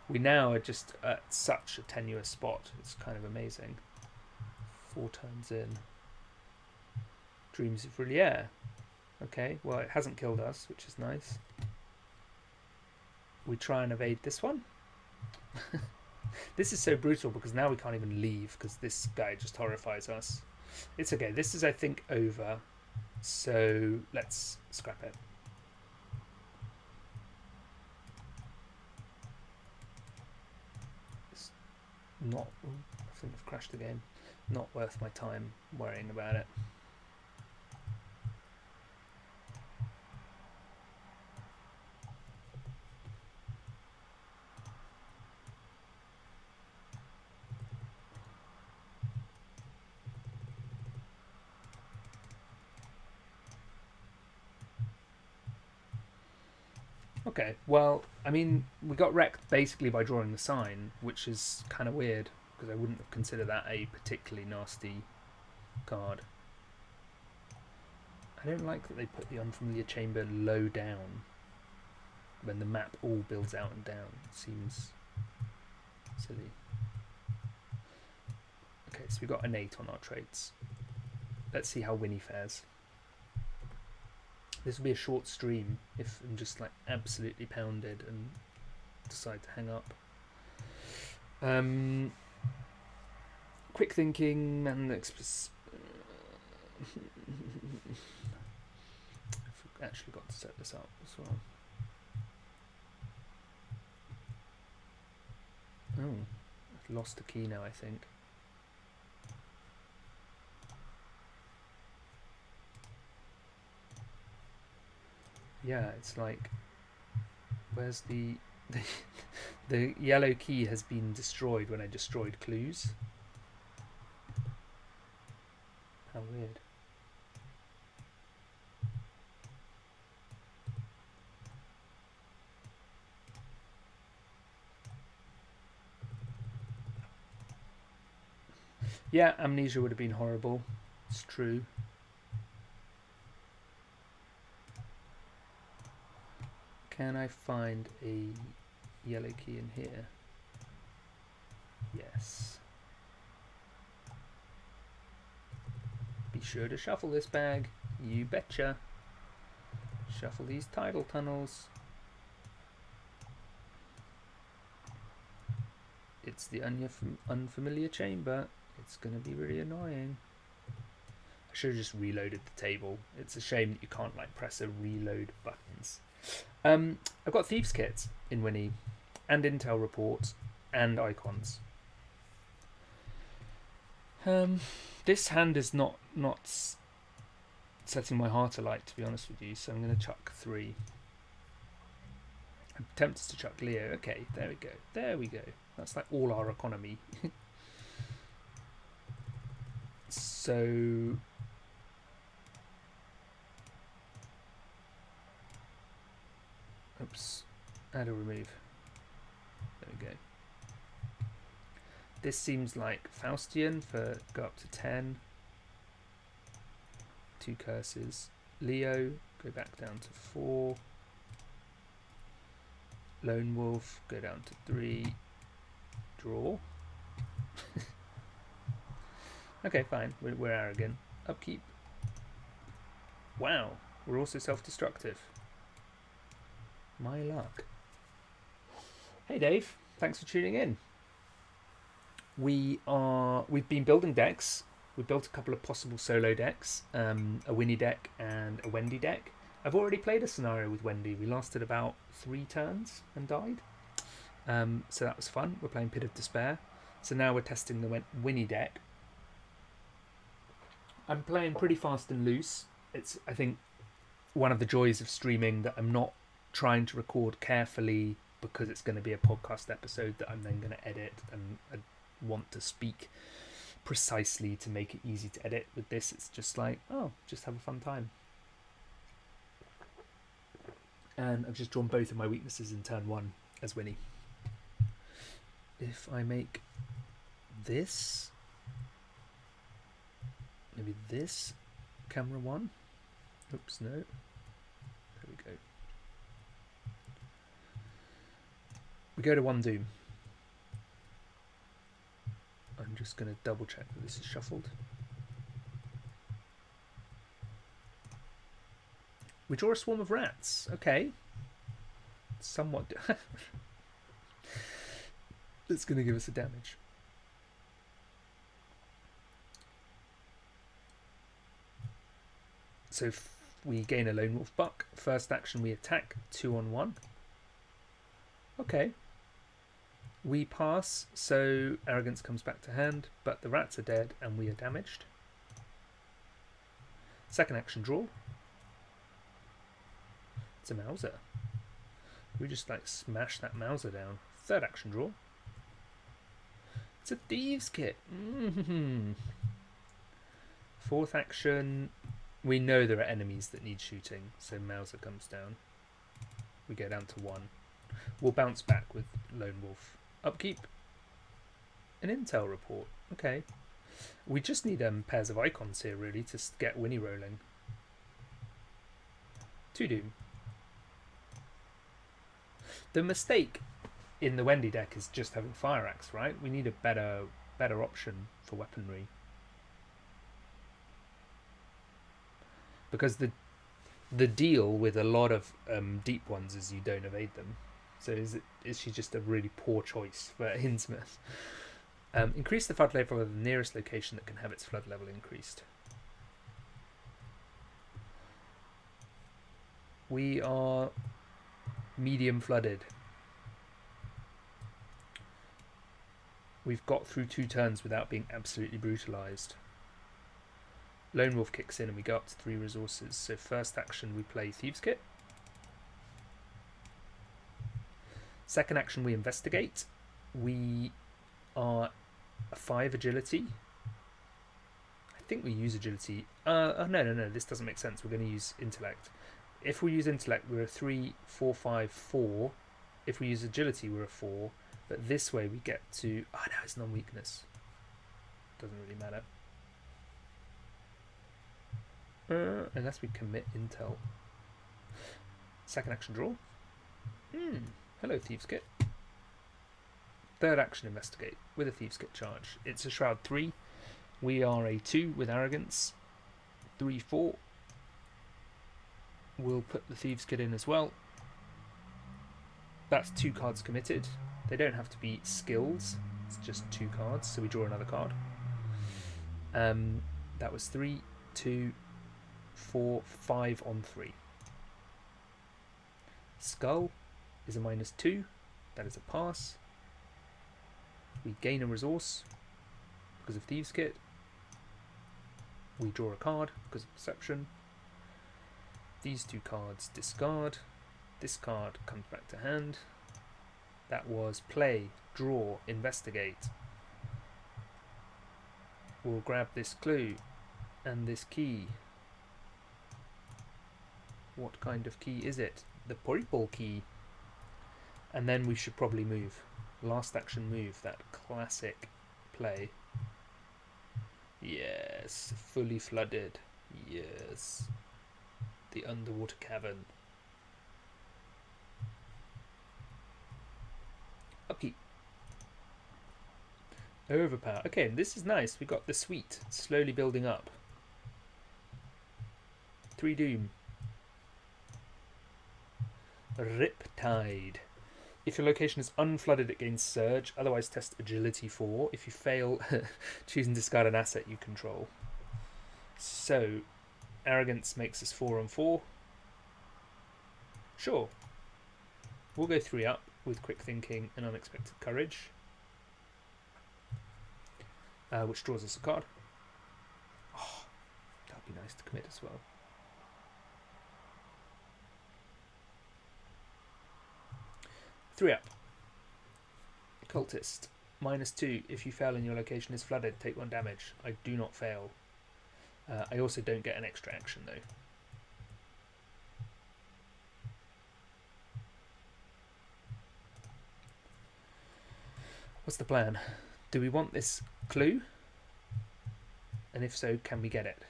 We now are just at such a tenuous spot. It's kind of amazing. 4 turns in. Dreams of R'lyeh. Okay, well it hasn't killed us, which is nice. We try and evade this one. This is so brutal because now we can't even leave because this guy just horrifies us. It's okay. This is, I think, over. So let's scrap it. It's not. I think I've crashed the game. Not worth my time worrying about it. Okay, well, I mean, we got wrecked basically by drawing the sign, which is kind of weird because I wouldn't have considered that a particularly nasty card. I don't like that they put the Unfamiliar Chamber low down when the map all builds out and down. It seems silly. Okay, so we got an 8 on our traits. Let's see how Winnie fares. This will be a short stream if I'm just like absolutely pounded and decide to hang up. Quick thinking and I've actually got to set this up as well. Oh, I've lost a key now, I think. Yeah, it's like, where's the the yellow key has been destroyed when I destroyed clues. How weird. Yeah, amnesia would have been horrible. It's true. Can I find a yellow key in here? Yes. Be sure to shuffle this bag. You betcha. Shuffle these tidal tunnels. It's the unfamiliar chamber. It's going to be really annoying. I should have just reloaded the table. It's a shame that you can't like press a reload buttons. I've got Thieves' Kit in Winnie, and Intel Report, and Icons. This hand is not setting my heart alight, to be honest with you, so I'm going to chuck 3. I'm tempted to chuck Leo. Okay, there we go. There we go. That's like all our economy. So... Oops. Add or remove. There we go. This seems like Faustian for go up to 10. 2 curses. Leo, go back down to 4. Lone Wolf, go down to 3. Draw. Okay, fine. We're arrogant. Upkeep. Wow. We're also self-destructive. My luck. Hey Dave, thanks for tuning in. We've been building decks. We built a couple of possible solo decks, a Winnie deck and a Wendy deck. I've already played a scenario with Wendy. We lasted about 3 turns and died. So that was fun. We're playing Pit of Despair. So now we're testing the Winnie deck. I'm playing pretty fast and loose. It's, I think, one of the joys of streaming that I'm not trying to record carefully because it's going to be a podcast episode that I'm then going to edit, and I want to speak precisely to make it easy to edit. With this, it's just like, oh, just have a fun time. And I've just drawn both of my weaknesses in turn 1 as Winnie. If I make this, maybe this, camera 1. Oops, no. There we go. We go to 1 Doom. I'm just going to double check that this is shuffled. We draw a swarm of rats. Okay. Somewhat. that's going to give us a damage. So we gain a Lone Wolf Buck. First action we attack 2-on-1. Okay. We pass, so Arrogance comes back to hand, but the rats are dead and we are damaged. Second action draw. It's a Mauser. We just like smash that Mauser down. Third action draw. It's a Thieves' Kit. Fourth action. We know there are enemies that need shooting, so Mauser comes down. We go down to 1. We'll bounce back with Lone Wolf. Upkeep. An intel report. Okay. We just need pairs of icons here, really, to get Winnie rolling. 2 Doom. The mistake in the Wendy deck is just having Fire Axe, right? We need a better option for weaponry. Because the deal with a lot of deep ones is you don't evade them. So is she just a really poor choice for Innsmouth? Increase the flood level of the nearest location that can have its flood level increased. We are medium flooded. We've got through 2 turns without being absolutely brutalized. Lone Wolf kicks in and we go up to 3 resources. So first action we play Thieves' Kit. Second action we investigate. We are a 5 agility. I think we use agility. No, this doesn't make sense. We're going to use intellect. If we use intellect, we're a 3, 4, 5, 4. If we use agility, we're a 4. But this way we get to... Oh no, it's non-weakness. Doesn't really matter. Unless we commit intel. Second action draw. Hello, Thieves' Kit. Third action investigate with a Thieves' Kit charge. It's a Shroud 3. We are a 2 with Arrogance. 3, 4. We'll put the Thieves' Kit in as well. That's 2 cards committed. They don't have to be skills. It's just 2 cards, so we draw another card. That was 3, 2, 4, 5 on 3. Skull is a -2. That is a pass. We gain a resource because of Thieves' Kit. We draw a card because of Perception. These 2 cards discard. This card comes back to hand. That was play, draw, investigate. We'll grab this clue and this key. What kind of key is it? The purple key. And then we should probably move. Last action move, that classic play. Yes, fully flooded. Yes. The underwater cavern. Upkeep. Overpower. Okay, this is nice. We got the suite slowly building up. 3 Doom. Riptide. If your location is unflooded, it gains Surge. Otherwise, test Agility 4. If you fail, choose and discard an asset you control. So, Arrogance makes us 4 on 4. Sure. We'll go 3 up with Quick Thinking and Unexpected Courage. Which draws us a card. Oh, that would be nice to commit as well. Three up. Cultist. -2. If you fail and your location is flooded, take 1 damage. I do not fail. I also don't get an extra action though. What's the plan? Do we want this clue? And if so, can we get it?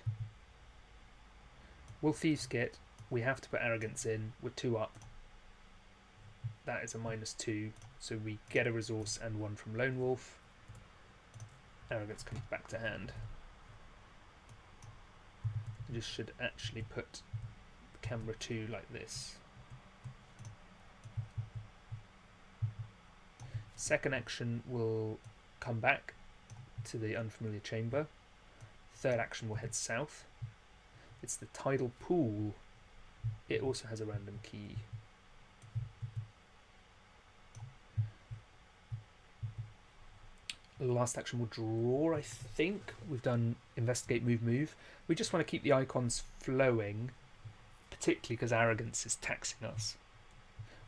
Will Thieves' Kit? We have to put Arrogance in. We're 2 up. That is a -2, so we get a resource and 1 from Lone Wolf. Arrogance comes back to hand. I just should actually put camera 2 like this. Second action will come back to the unfamiliar chamber. Third action will head south. It's the tidal pool. It also has a random key. Last action will draw, I think. We've done investigate, move, move. We just want to keep the icons flowing, particularly because arrogance is taxing us.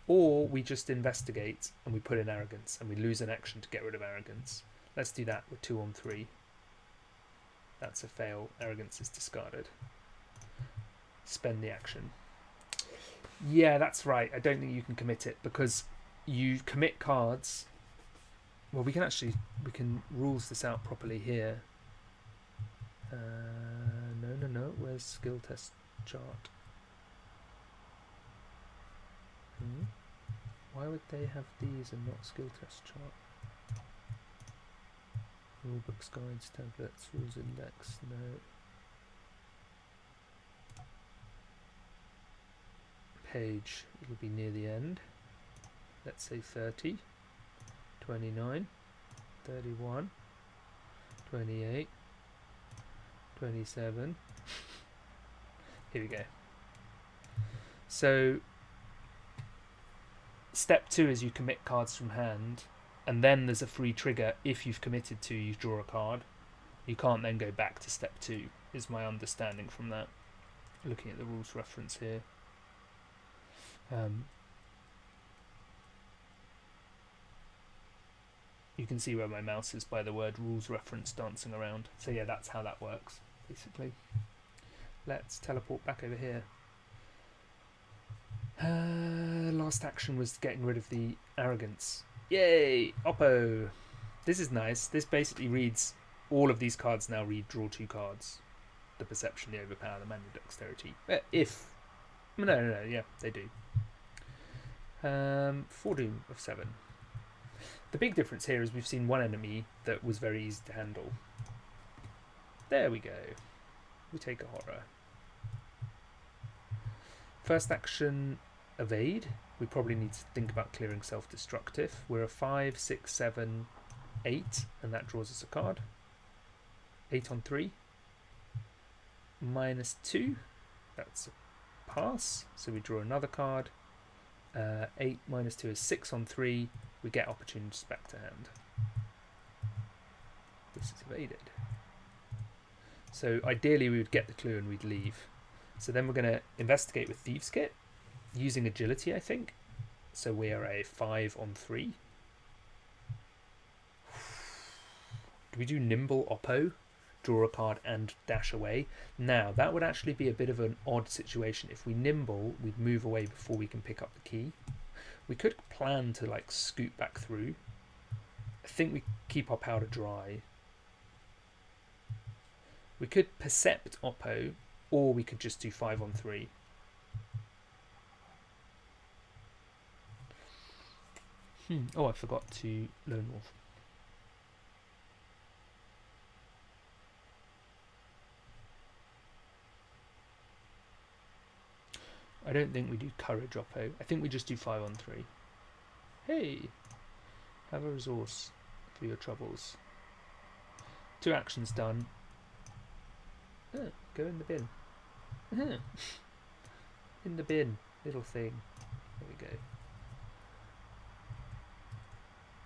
Or we just investigate and we put in arrogance and we lose an action to get rid of arrogance. Let's do that with 2 on 3. That's a fail. Arrogance is discarded. Spend the action. Yeah, that's right. I don't think you can commit it because you commit cards. Well, we can rules this out properly here. No. Where's skill test chart? Why would they have these and not skill test chart? Rulebooks, guides, tablets, rules index, no. Page, it'll be near the end. Let's say 30, 29, 31, 28, 27. Here we go. So step 2 is you commit cards from hand, and then there's a free trigger. If you've committed to, you draw a card. You can't then go back to step 2, is my understanding from that. Looking at the rules reference here. You can see where my mouse is by the word rules reference dancing around. So yeah, that's how that works, basically. Let's teleport back over here. Last action was getting rid of the arrogance. Yay! Oppo! This is nice. This basically reads, all of these cards now read draw 2 cards. The perception, the overpower, the manual dexterity. No, yeah, they do. 4 doom of 7. The big difference here is we've seen one enemy that was very easy to handle. There we go. We take a horror. First action, evade. We probably need to think about clearing self-destructive. We're a 5, 6, 7, 8, and that draws us a card. 8 on 3. -2. That's a pass. So we draw another card. 8 -2 is 6 on 3. We get opportunities back to hand. This is evaded. So ideally we would get the clue and we'd leave. So then we're going to investigate with Thieves' Kit, using agility, I think. So we are a 5 on 3. Do we do nimble oppo? Draw a card and dash away? Now, that would actually be a bit of an odd situation. If we nimble, we'd move away before we can pick up the key. We could plan to like scoot back through. I think we keep our powder dry. We could percept oppo, or we could just do 5 on 3. Oh, I forgot to Lone Wolf. I don't think we do courage oppo. I think we just do 5 on 3. Hey, have a resource for your troubles. 2 actions done. Go in the bin. In the bin, little thing. There we go.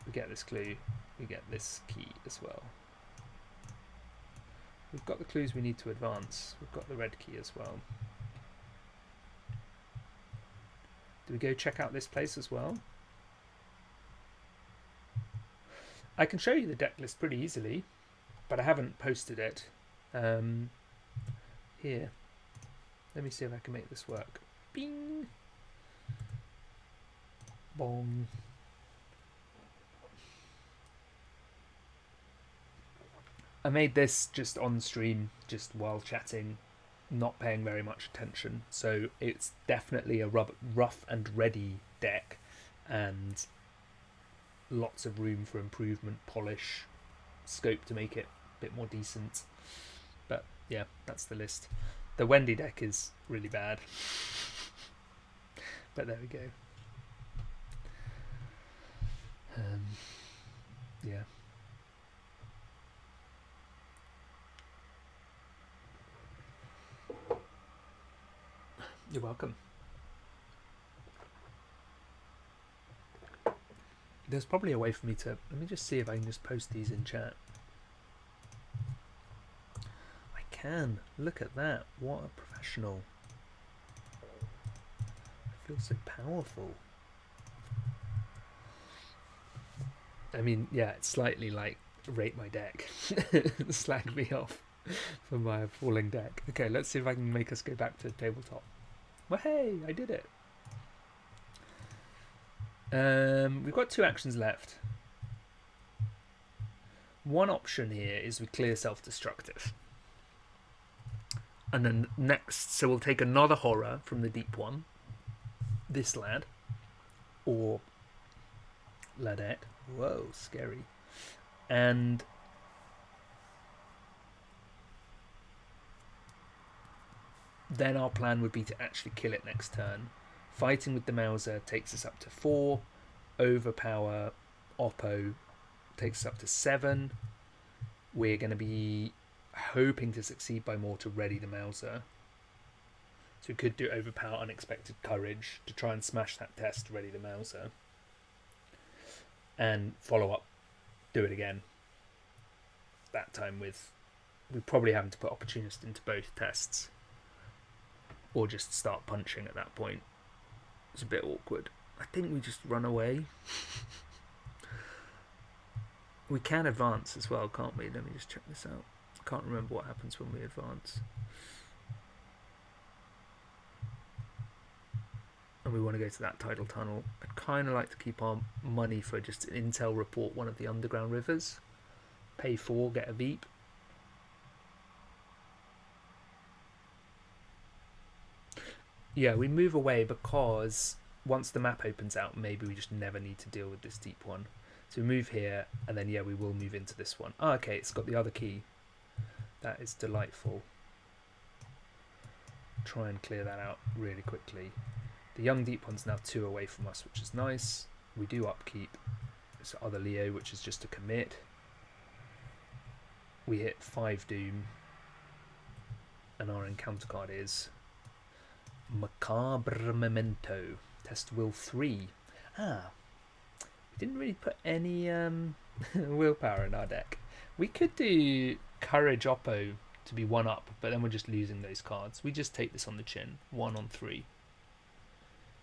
We get this clue. We get this key as well. We've got the clues we need to advance. We've got the red key as well. Do we go check out this place as well? I can show you the deck list pretty easily, but I haven't posted it. Here. Let me see if I can make this work. Bing! Bong. I made this just on stream, just while chatting, not paying very much attention. So it's definitely a rough and ready deck, and lots of room for improvement, polish, scope to make it a bit more decent. But yeah, that's the list. The Wendy deck is really bad. But there we go. Yeah. You're welcome. There's probably a way for me to... Let me just see if I can just post these in chat. I can. Look at that. What a professional. I feel so powerful. I mean, yeah, it's slightly like rate my deck. Slag me off for my falling deck. Okay, let's see if I can make us go back to tabletop. Well, hey, I did it. We've got 2 actions left. One option here is we clear self-destructive. And then next, so we'll take another horror from the deep one. This lad. Or ladette. Whoa, scary. And then our plan would be to actually kill it next turn. Fighting with the Mauser takes us up to 4. Overpower Oppo takes us up to 7. We're going to be hoping to succeed by more to ready the Mauser. So we could do Overpower Unexpected Courage to try and smash that test to ready the Mauser. And follow up, do it again. That time with... We probably having to put Opportunist into both tests. Or just start punching at that point. It's a bit awkward. I think we just run away. We can advance as well, can't we? Let me just check this out. I can't remember what happens when we advance. And we want to go to that tidal tunnel. I'd kind of like to keep our money for just an intel report one of the underground rivers. Pay 4, get a Veep. Yeah, we move away because once the map opens out, maybe we just never need to deal with this deep one. So we move here, and then, yeah, we will move into this one. Oh, okay, it's got the other key. That is delightful. Try and clear that out really quickly. The young deep one's now 2 away from us, which is nice. We do upkeep this other Leo, which is just a commit. We hit 5 Doom. And our encounter card is Macabre Memento. Test will 3. Ah, we didn't really put any willpower in our deck. We could do Courage Oppo to be 1 up, but then we're just losing those cards. We just take this on the chin. 1 on 3.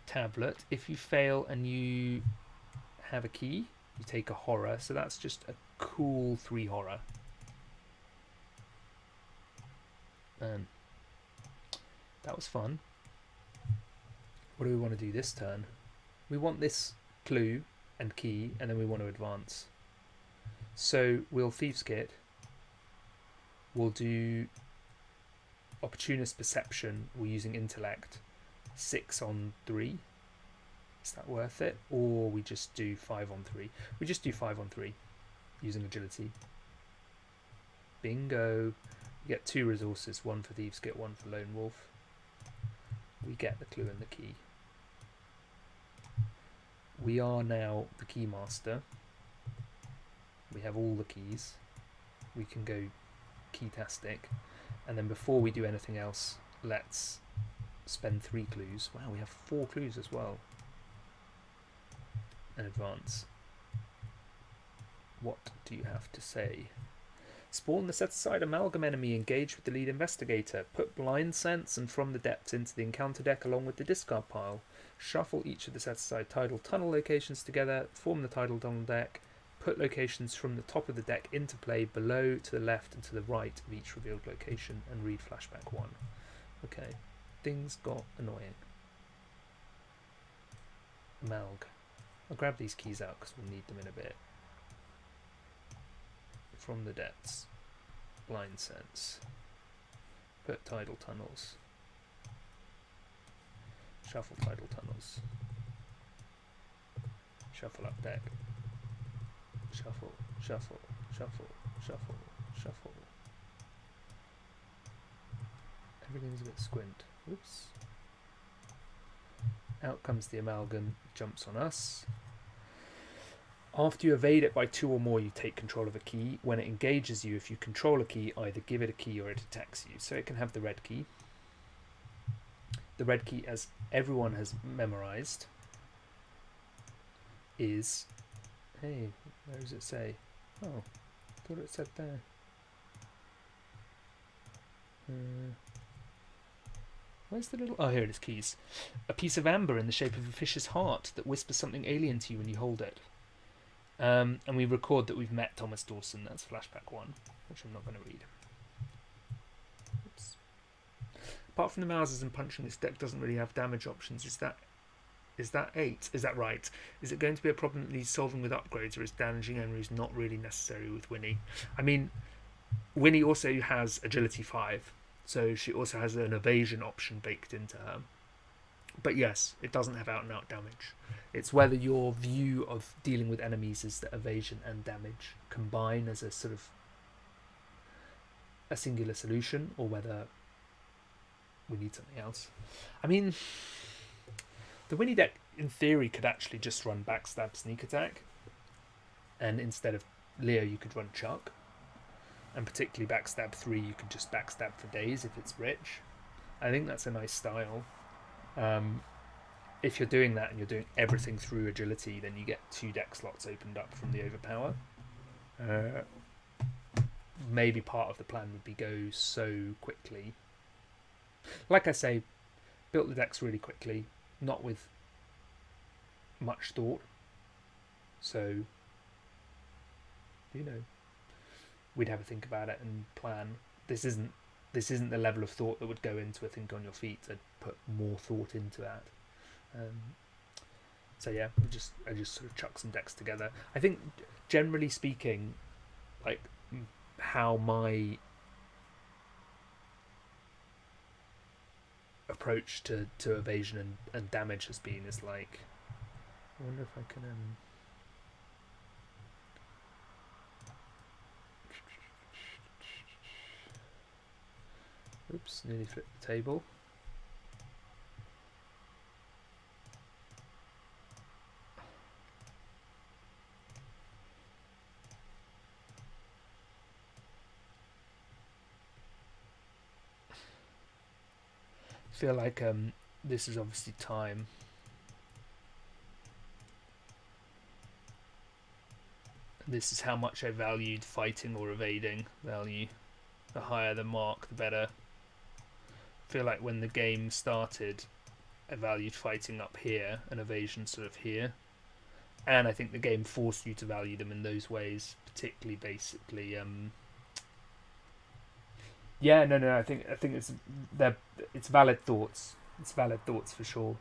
Tablet. If you fail and you have a key, you take a horror. So that's just a cool 3 horror. That was fun. What do we want to do this turn? We want this clue and key, and then we want to advance. So we'll Thieves' Kit. We'll do Opportunist Perception. We're using Intellect. 6 on 3. Is that worth it? Or we just do 5 on 3. We just do 5 on 3 using Agility. Bingo. We get 2 resources, 1 for Thieves' Kit, 1 for Lone Wolf. We get the clue and the key. We are now the Keymaster. We have all the keys. We can go Keytastic. And then before we do anything else, let's spend 3 clues. Wow, we have 4 clues as well. And advance. What do you have to say? Spawn the set-aside amalgam enemy, engage with the lead investigator, put blind sense and from the depths into the encounter deck along with the discard pile, shuffle each of the set-aside tidal tunnel locations together, form the tidal tunnel deck, put locations from the top of the deck into play below, to the left and to the right of each revealed location, and read flashback 1. Okay, things got annoying. Malg. I'll grab these keys out because we'll need them in a bit. From the depths. Blind sense. Put tidal tunnels. Shuffle tidal tunnels. Shuffle up deck. Shuffle, shuffle, shuffle, shuffle, shuffle. Everything's a bit squint. Oops. Out comes the amalgam, jumps on us. After you evade it by 2 or more, you take control of a key. When it engages you, if you control a key, either give it a key or it attacks you. So it can have the red key. The red key, as everyone has memorized, is... Hey, where does it say? Oh, I thought it said there. Where's the little... Oh, here it is, keys. A piece of amber in the shape of a fish's heart that whispers something alien to you when you hold it. And we record that we've met Thomas Dawson. That's flashback 1, which I'm not going to read. Oops. Apart from the Mausers and punching, this deck doesn't really have damage options. Is that 8? Is that right? Is it going to be a problem that needs solving with upgrades, or is damaging enemies not really necessary with Winnie? I mean, Winnie also has agility 5, so she also has an evasion option baked into her. But yes, it doesn't have out and out damage. It's whether your view of dealing with enemies is that evasion and damage combine as a sort of a singular solution, or whether we need something else. I mean, the Winnie deck in theory could actually just run backstab sneak attack, and instead of Leo you could run Chuck, and particularly backstab 3 you could just backstab for days if it's rich. I think that's a nice style. If you're doing that and you're doing everything through agility, then you get 2 deck slots opened up from the overpower. Maybe part of the plan would be go so quickly. Like I say, built the decks really quickly, not with much thought. So, we'd have a think about it and plan. This isn't the level of thought that would go into a think on your feet. I'd put more thought into that. So yeah, I just sort of chuck some decks together. I think generally speaking, like how my approach to evasion and damage has been is like, I wonder if I can oops, nearly flipped the table. I feel like this is obviously time. This is how much I valued fighting or evading value. The higher the mark, the better. I feel like when the game started, I valued fighting up here and evasion sort of here. And I think the game forced you to value them in those ways, particularly basically. Yeah, no. I think it's valid thoughts. It's valid thoughts for sure.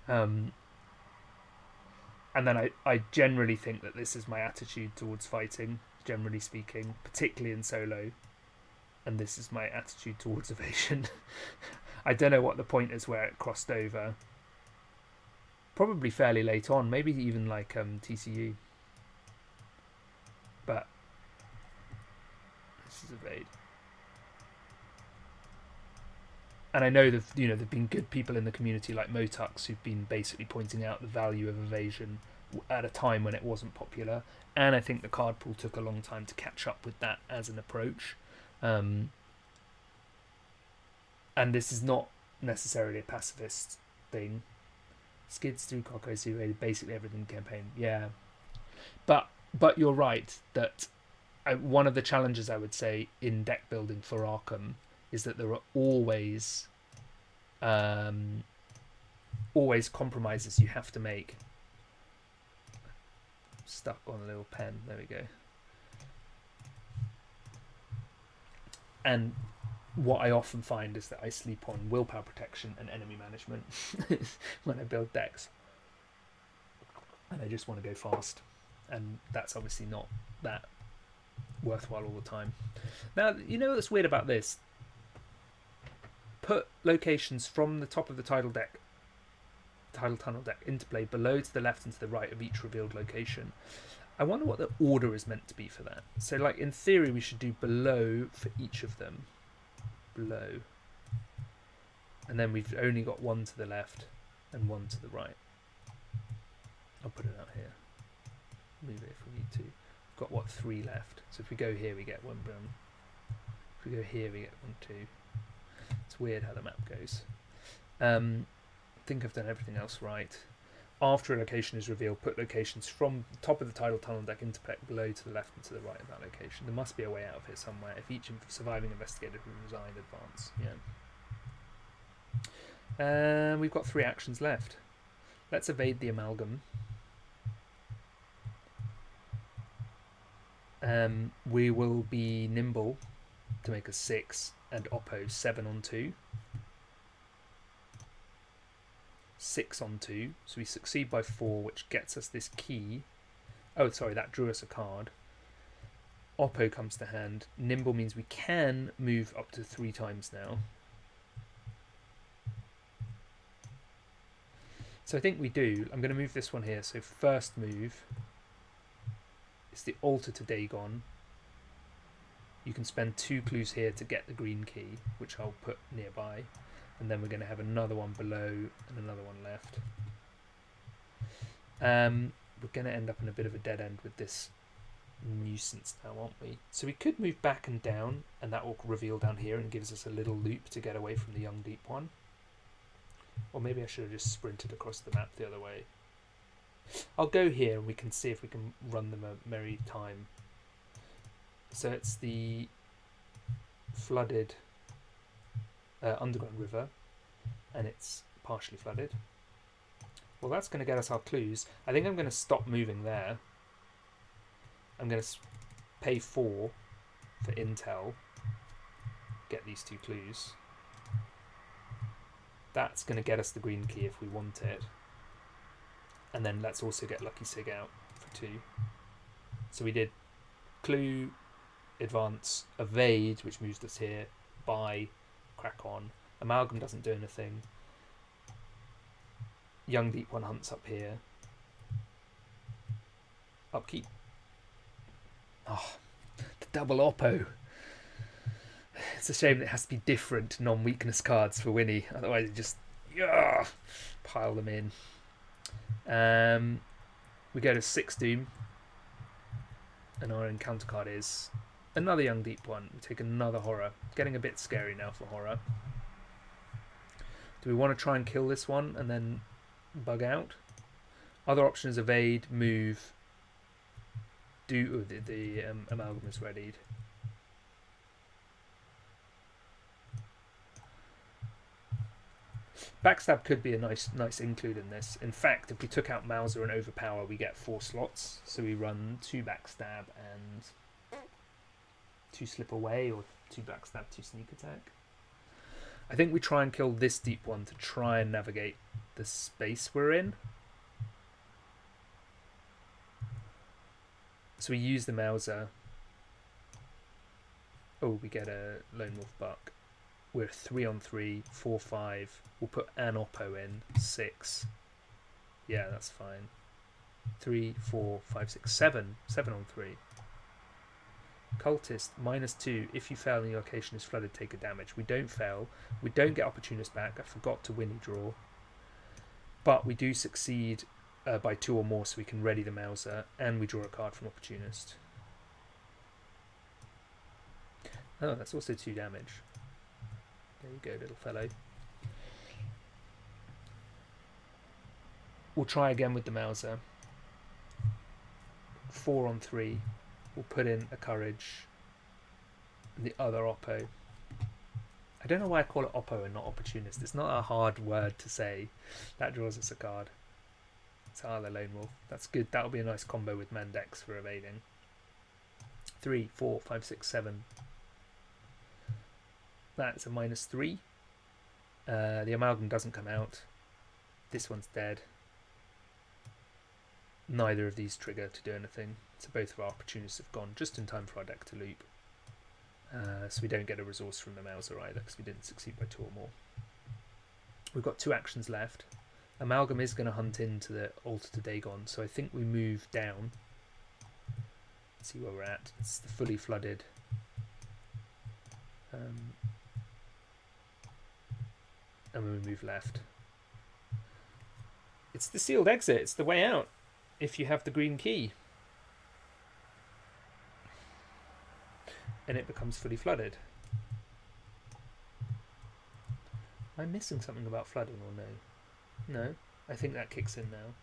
And then I generally think that this is my attitude towards fighting, generally speaking, particularly in solo. And this is my attitude towards evasion. I don't know what the point is where it crossed over. Probably fairly late on, maybe even like TCU. But this is evade. And I know there've been good people in the community like Motux who've been basically pointing out the value of evasion at a time when it wasn't popular. And I think the card pool took a long time to catch up with that as an approach. And this is not necessarily a pacifist thing. Skids through Cockos evaded basically everything in campaign. Yeah. But you're right that one of the challenges I would say in deck building for Arkham is that there are always compromises you have to make. Stuck on a little pen. There we go. And what I often find is that I sleep on willpower protection and enemy management when I build decks. And I just want to go fast. And that's obviously not that worthwhile all the time. Now, you know what's weird about this? Put locations from the top of the title tunnel deck into play below, to the left and to the right of each revealed location. I wonder what the order is meant to be for that. So like in theory we should do below for each of them. Below. And then we've only got one to the left and one to the right. I'll put it out here. move it if we need to. We've got, what, 3 left. So if we go here, we get 1 brown. If we go here, we get 1, 2. It's weird how the map goes. I think I've done everything else right. After a location is revealed, put locations from the top of the tidal tunnel deck into deck below to the left and to the right of that location. There must be a way out of here somewhere. If each surviving investigator who resign advance. Yeah. We've got 3 actions left. Let's evade the amalgam. We will be nimble to make a 6 and Oppo 7 on 2. 6 on 2, so we succeed by 4, which gets us this key. Oh, sorry, that drew us a card. Oppo comes to hand. Nimble means we can move up to 3 times now. So I think we do. I'm going to move this one here. So first move is the Altar to Dagon. You can spend 2 clues here to get the green key, which I'll put nearby. And then we're going to have another one below and another one left. We're going to end up in a bit of a dead end with this nuisance now, aren't we? So we could move back and down, and that will reveal down here and gives us a little loop to get away from the young deep one. Or maybe I should have just sprinted across the map the other way. I'll go here and we can see if we can run them a merry time. So it's the flooded underground river, and it's partially flooded. Well, that's going to get us our clues. I think I'm going to stop moving there. I'm going to pay 4 for intel. Get these 2 clues. That's going to get us the green key if we want it. And then let's also get Lucky Sig out for 2. So we did clue, advance, evade, which moves us here, buy, crack on. Amalgam doesn't do anything. Young deep one hunts up here. Upkeep. Oh, the double Oppo. It's a shame that it has to be different non-weakness cards for Winnie. Otherwise, you just pile them in. We go to 6 Doom. And our encounter card is another young deep one. We take another horror. Getting a bit scary now for horror. Do we want to try and kill this one and then bug out? Other options: evade, move. The amalgam is readied. Backstab could be a nice include in this. In fact, if we took out Mauser and Overpower, we get 4 slots. So we run 2 Backstab and 2 Slip Away, or 2 Backstab, 2 Sneak Attack. I think we try and kill this deep one to try and navigate the space we're in. So we use the Mauser. Oh, we get a Lone Wolf Buck. We're 3 on 3, 4, 5. We'll put an Oppo in, 6. Yeah, that's fine. 3, 4, 5, 6, 7. 7 on 3. Cultist, -2. If you fail and your location is flooded, take a damage. We don't fail. We don't get Opportunist back. I forgot to Winnie draw. But we do succeed by 2 or more, so we can ready the Mauser, and we draw a card from Opportunist. Oh, that's also 2 damage. There you go, little fellow. We'll try again with the Mauser. 4 on 3. We'll put in a Courage. And the other Oppo. I don't know why I call it Oppo and not Opportunist. It's not a hard word to say. That draws us a card. It's the Lone Wolf. That's good. That'll be a nice combo with Mendex for evading. 3, 4, 5, 6, 7. That's a -3. The Amalgam doesn't come out. This one's dead. Neither of these trigger to do anything. So both of our Opportunists have gone just in time for our deck to loop. So we don't get a resource from the Mauser either, because we didn't succeed by 2 or more. We've got 2 actions left. Amalgam is going to hunt into the Altar to Dagon, so I think we move down. Let's see where we're at. It's the fully flooded. And we move left. It's the sealed exit. It's the way out if you have the green key. and it becomes fully flooded. Am I missing something about flooding or no? No, I think that kicks in now.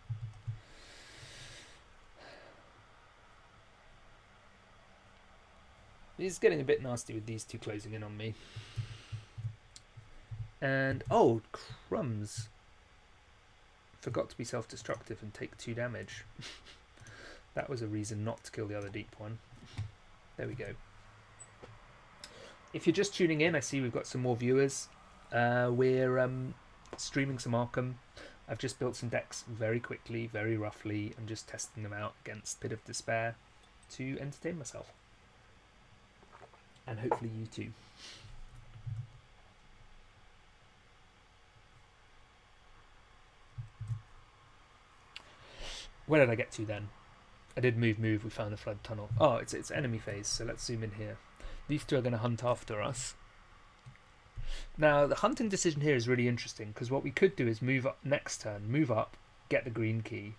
It's getting a bit nasty with these two closing in on me. And, oh, crumbs. Forgot to be self-destructive and take 2 damage. That was a reason not to kill the other deep one. There we go. If you're just tuning in, I see we've got some more viewers. We're streaming some Arkham. I've just built some decks very quickly, very roughly, and just testing them out against Pit of Despair to entertain myself. And hopefully you too. Where did I get to then? I did move, we found the flood tunnel. Oh, it's enemy phase, so let's zoom in here. These two are going to hunt after us. Now, the hunting decision here is really interesting, because what we could do is move up next turn, move up, get the green key,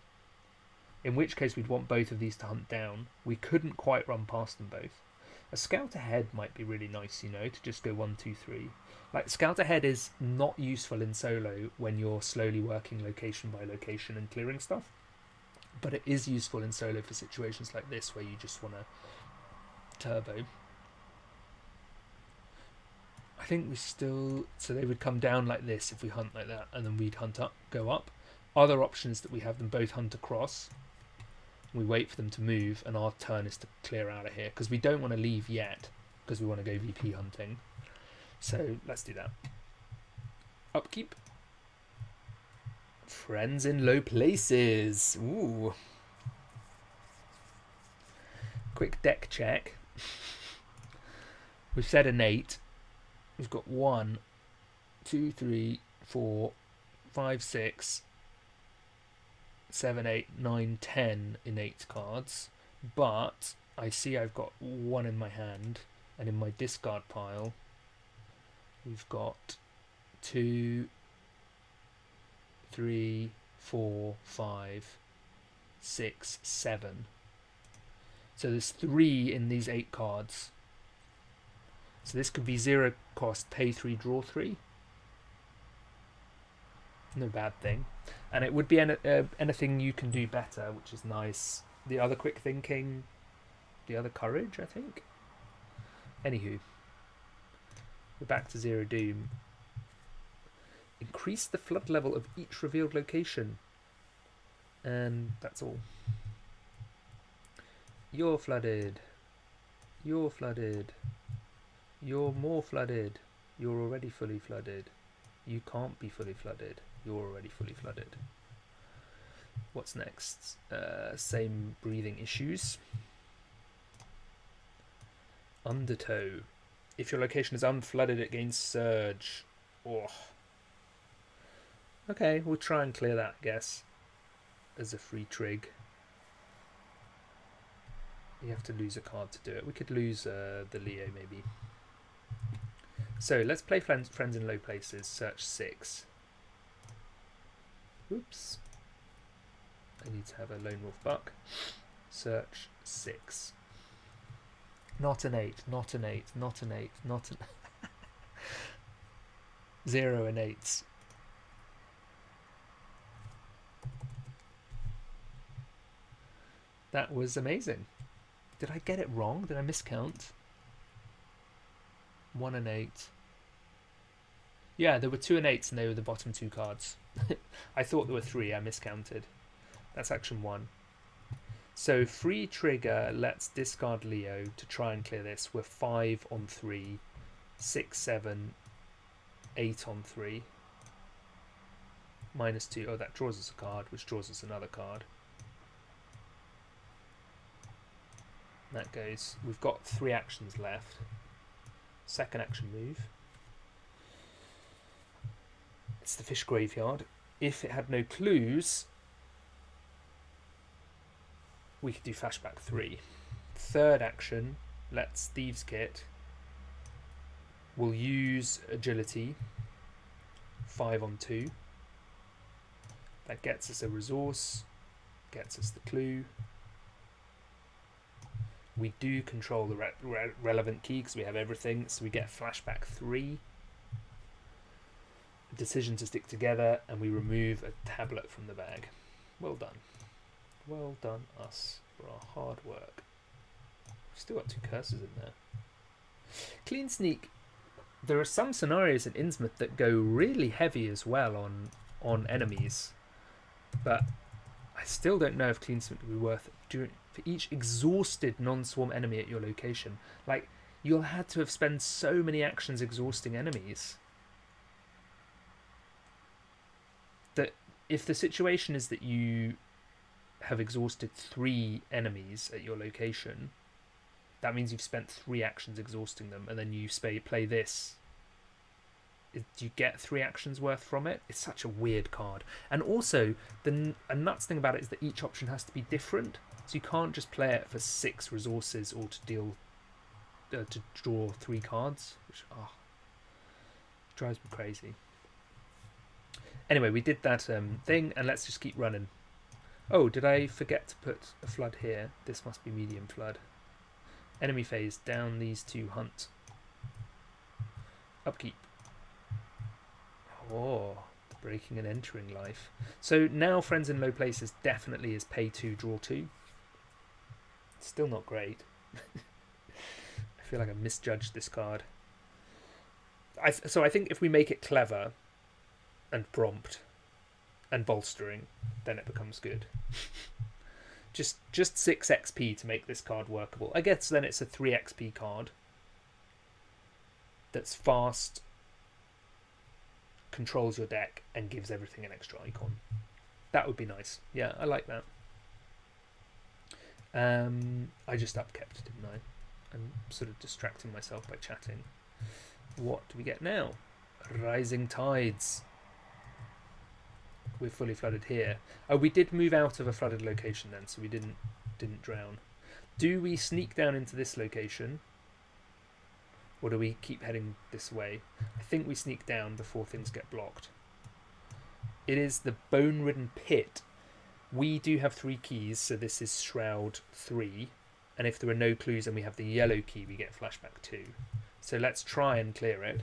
in which case we'd want both of these to hunt down. We couldn't quite run past them both. A scout ahead might be really nice, you know, to just go 1, 2, 3. Like, scout ahead is not useful in solo when you're slowly working location by location and clearing stuff. But it is useful in solo for situations like this where you just want to turbo. I think we still... So they would come down like this if we hunt like that, and then we'd hunt up, go up. Other options that we have them both hunt across. We wait for them to move, and our turn is to clear out of here, because we don't want to leave yet, because we want to go VP hunting. So let's do that. Upkeep. Friends in low places. Ooh. Quick deck check. We've said innate. We've got 1, 2, 3, 4, 5, 6, 7, 8, 9, 10 innate cards. But I see I've got 1 in my hand, and in my discard pile we've got 2, 3, 4, 5, 6, 7. So there's 3 in these 8 cards. So this could be 0 cost, pay 3, draw 3. No bad thing. And it would be anything you can do better, which is nice. The other quick thinking, the other courage, I think. Anywho, we're back to 0 doom. Increase the flood level of each revealed location. And that's all. You're flooded. You're flooded. You're more flooded. You're already fully flooded. You can't be fully flooded. You're already fully flooded. What's next? Same breathing issues. Undertow. If your location is unflooded, it gains surge. Oh. Okay, we'll try and clear that, I guess, as a free trig. You have to lose a card to do it. We could lose the Leo, maybe. So, let's play Friends in Low Places. Search 6. Oops. I need to have a Lone Wolf Buck. Search 6. Not an 8, not an 8, not an 8, not an... 0 and 8s. That was amazing. Did I get it wrong? Did I miscount? 1 and 8. Yeah, there were 2 and 8s and they were the bottom 2 cards. I thought there were 3, I miscounted. That's action 1. So free trigger, let's discard Leo to try and clear this. We're 5 on 3, 6, 7, 8 on 3. -2. Oh, that draws us a card, which draws us another card. That goes. We've got 3 actions left. Second action move. It's the fish graveyard. If it had no clues, we could do flashback 3. Third action, let's Thieves' Kit. We'll use agility. 5 on 2. That gets us a resource, gets us the clue. We do control the relevant key because we have everything, so we get flashback 3. Decision to stick together, and we remove a tablet from the bag. Well done. Well done us for our hard work. We've still got 2 curses in there. Clean Sneak. There are some scenarios in Innsmouth that go really heavy as well on enemies, but I still don't know if Clean Sneak would be worth it. For each exhausted non-swarm enemy at your location, like, you'll have to have spent so many actions exhausting enemies that if the situation is that you have exhausted 3 enemies at your location, that means you've spent 3 actions exhausting them, and then you play this. Do you get 3 actions worth from it? It's such a weird card. And also, a nuts thing about it is that each option has to be different, so you can't just play it for 6 resources or to draw 3 cards, which drives me crazy. Anyway, we did that thing, and let's just keep running. Oh, did I forget to put a flood here? This must be medium flood. Enemy phase, down these 2 hunt. Upkeep. Oh, breaking and entering life. So now Friends in Low Places definitely is pay 2, draw 2. Still not great. I feel like I misjudged this card. So I think if we make it clever and prompt and bolstering, then it becomes good. just 6 XP to make this card workable. I guess then it's a 3 XP card that's fast, controls your deck, and gives everything an extra icon. That would be nice. Yeah, I like that. I just upkept, didn't I? I'm sort of distracting myself by chatting. What do we get now? Rising Tides. We're fully flooded here. Oh, we did move out of a flooded location then, so we didn't drown. Do we sneak down into this location, or do we keep heading this way? I think we sneak down before things get blocked. It is the Bone-Ridden Pit. We do have 3 keys, so this is Shroud 3. And if there are no clues and we have the yellow key, we get flashback 2. So let's try and clear it.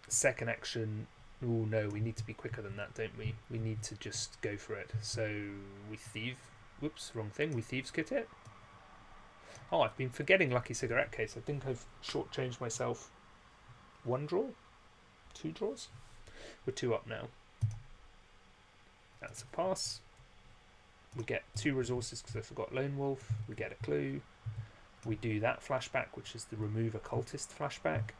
Second action. Oh no, we need to be quicker than that, don't we? We need to just go for it. So we thieve. Whoops, wrong thing. We thieves kit it. Oh, I've been forgetting Lucky Cigarette Case. I think I've shortchanged myself 1 draw? 2 draws? We're 2 up now. That's a pass. We get 2 resources because I forgot Lone Wolf. We get a clue. We do that flashback, which is the Remove Occultist flashback.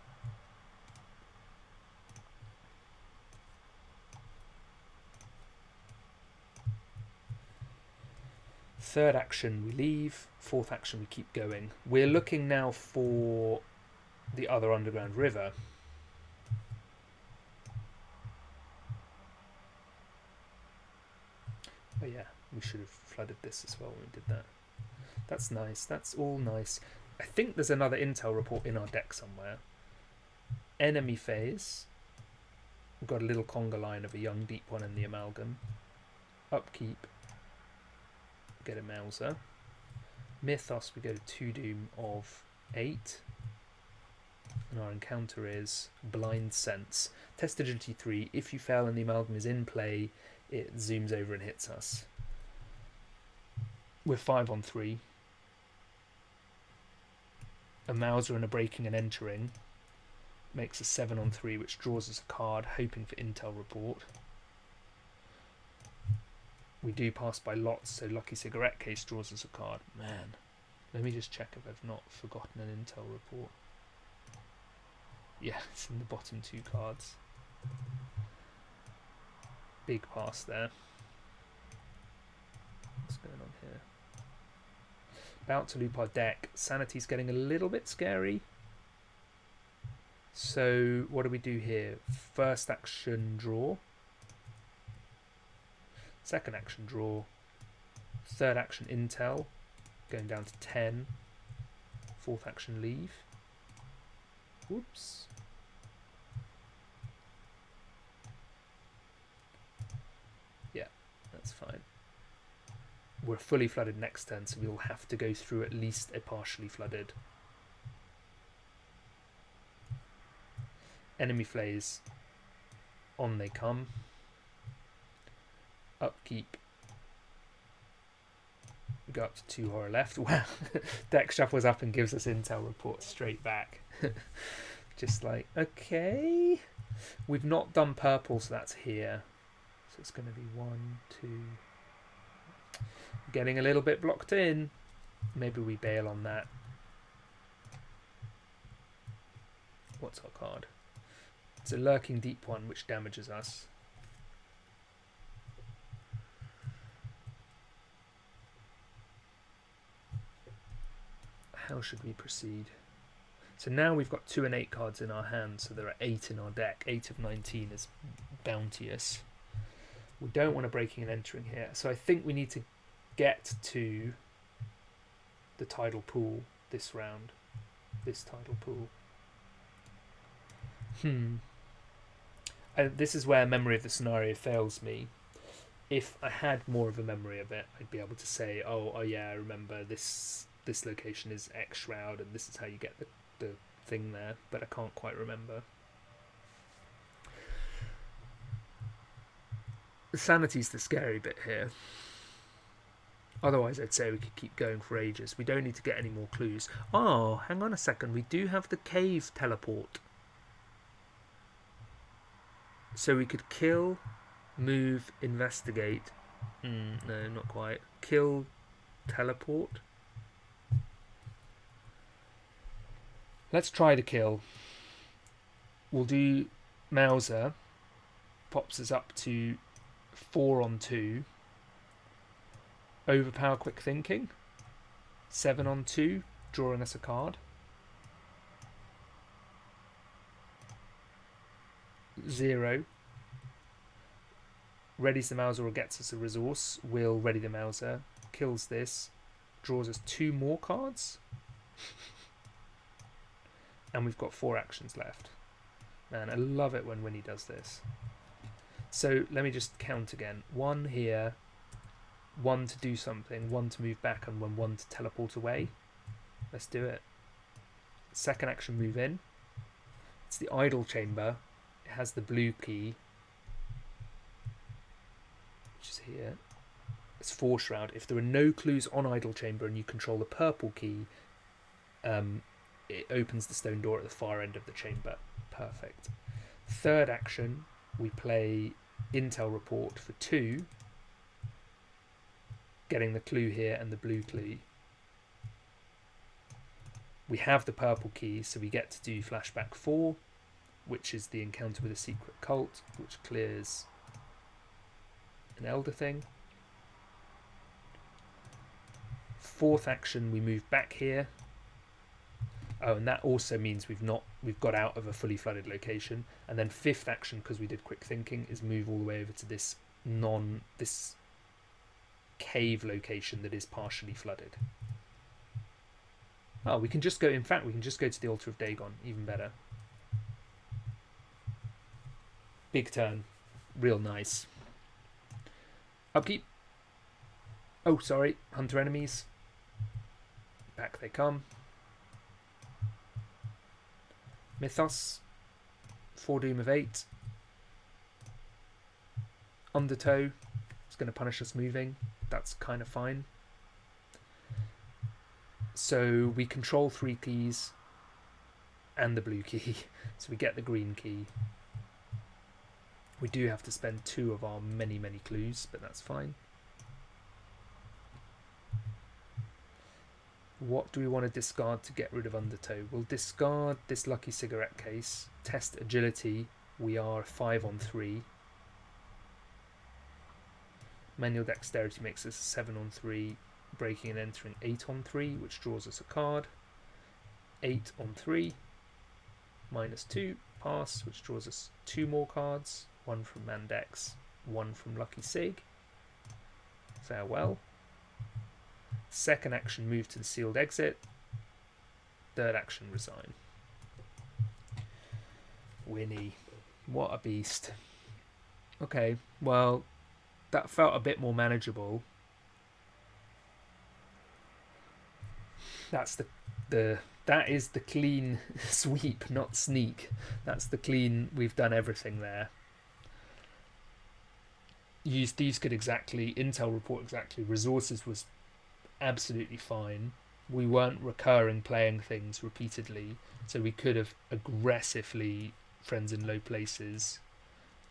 Third action we leave. Fourth action we keep going. We're looking now for the other underground river. Oh yeah, we should have flooded this as well when we did that. That's nice. That's all nice. I think there's another intel report in our deck somewhere. Enemy phase. We've got a little conga line of a young deep one in the amalgam. Upkeep. Get a Mauser. Mythos, we go to 2 Doom of 8. And our encounter is Blind Sense. Test agility 3. If you fail and the amalgam is in play, it zooms over and hits us. We're 5 on 3. A Mauser and a breaking and entering makes a 7 on 3, which draws us a card, hoping for intel report. We do pass by lots, so Lucky Cigarette Case draws us a card. Man, let me just check if I've not forgotten an intel report. Yeah, it's in the bottom 2 cards. Big pass there. What's going on here? About to loop our deck. Sanity's getting a little bit scary. So what do we do here? First action, draw. Second action, draw. Third action, intel. Going down to 10. Fourth action, leave. Whoops. Yeah, fine. We're fully flooded next turn, so we'll have to go through at least a partially flooded. Enemy flays. On they come. Upkeep. Go up to 2 horror left. Wow. Deck shuffles up and gives us intel report straight back. Just like, okay. We've not done purple, so that's here. So it's going to be 1, 2. Getting a little bit blocked in. Maybe we bail on that. What's our card? It's a Lurking Deep one, which damages us. How should we proceed? So now we've got 2 and 8 cards in our hand, so there are 8 in our deck. 8 of 19 is bounteous. We don't want to breaking and entering here, so I think we need to get to the tidal pool this round. This tidal pool. This is where memory of the scenario fails me. If I had more of a memory of it, I'd be able to say, oh yeah, I remember this location is X Shroud and this is how you get the thing there, but I can't quite remember. The sanity's the scary bit here. Otherwise, I'd say we could keep going for ages. We don't need to get any more clues. Oh, hang on a second. We do have the cave teleport. So we could kill, move, investigate. No, not quite. Kill, teleport. Let's try the kill. We'll do Mauser. Pops us up to 4 on 2. Overpower Quick Thinking. 7 on 2, drawing us a card. 0. Readies the Mauser or gets us a resource. Will ready the Mauser. Kills this. Draws us 2 more cards. And we've got 4 actions left. Man, I love it when Winnie does this. So let me just count again. 1 here. 1 to do something. 1 to move back. And 1 to teleport away. Let's do it. Second action, move in. It's the idle chamber. It has the blue key, which is here. It's 4 shroud. If there are no clues on idle chamber and you control the purple key, it opens the stone door at the far end of the chamber. Perfect. Third action, we play intel report for 2, getting the clue here and the blue clue. We have the purple key, so we get to do flashback 4, which is the encounter with a secret cult, which clears an Elder Thing. Fourth action, we move back here. Oh, and that also means we've got out of a fully flooded location. And then fifth action, because we did quick thinking, is move all the way over to this cave location that is partially flooded. Oh, we can just go. In fact, we can just go to the Altar of Dagon. Even better. Big turn, real nice. Upkeep. Oh, sorry, hunter enemies. Back they come. Mythos. Foredoom of 8. Undertow. It's going to punish us moving. That's kind of fine. So we control 3 keys and the blue key. So we get the green key. We do have to spend 2 of our many, many clues, but that's fine. What do we want to discard to get rid of Undertow? We'll discard this lucky cigarette case. Test agility. We are 5 on 3. Manual dexterity makes us 7 on 3. Breaking and entering 8 on 3, which draws us a card. 8 on 3. -2. Pass, which draws us 2 more cards. 1 from Mandex, 1 from Lucky Sig. Farewell. Second action, move to the sealed exit. Third action, resign. Winnie. What a beast. Okay, well, that felt a bit more manageable. That's the that is the clean sweep, not sneak. That's the clean. We've done everything there. Used thieves good exactly. Intel report exactly. Resources was absolutely fine. We weren't recurring playing things repeatedly, so we could have aggressively friends in low places.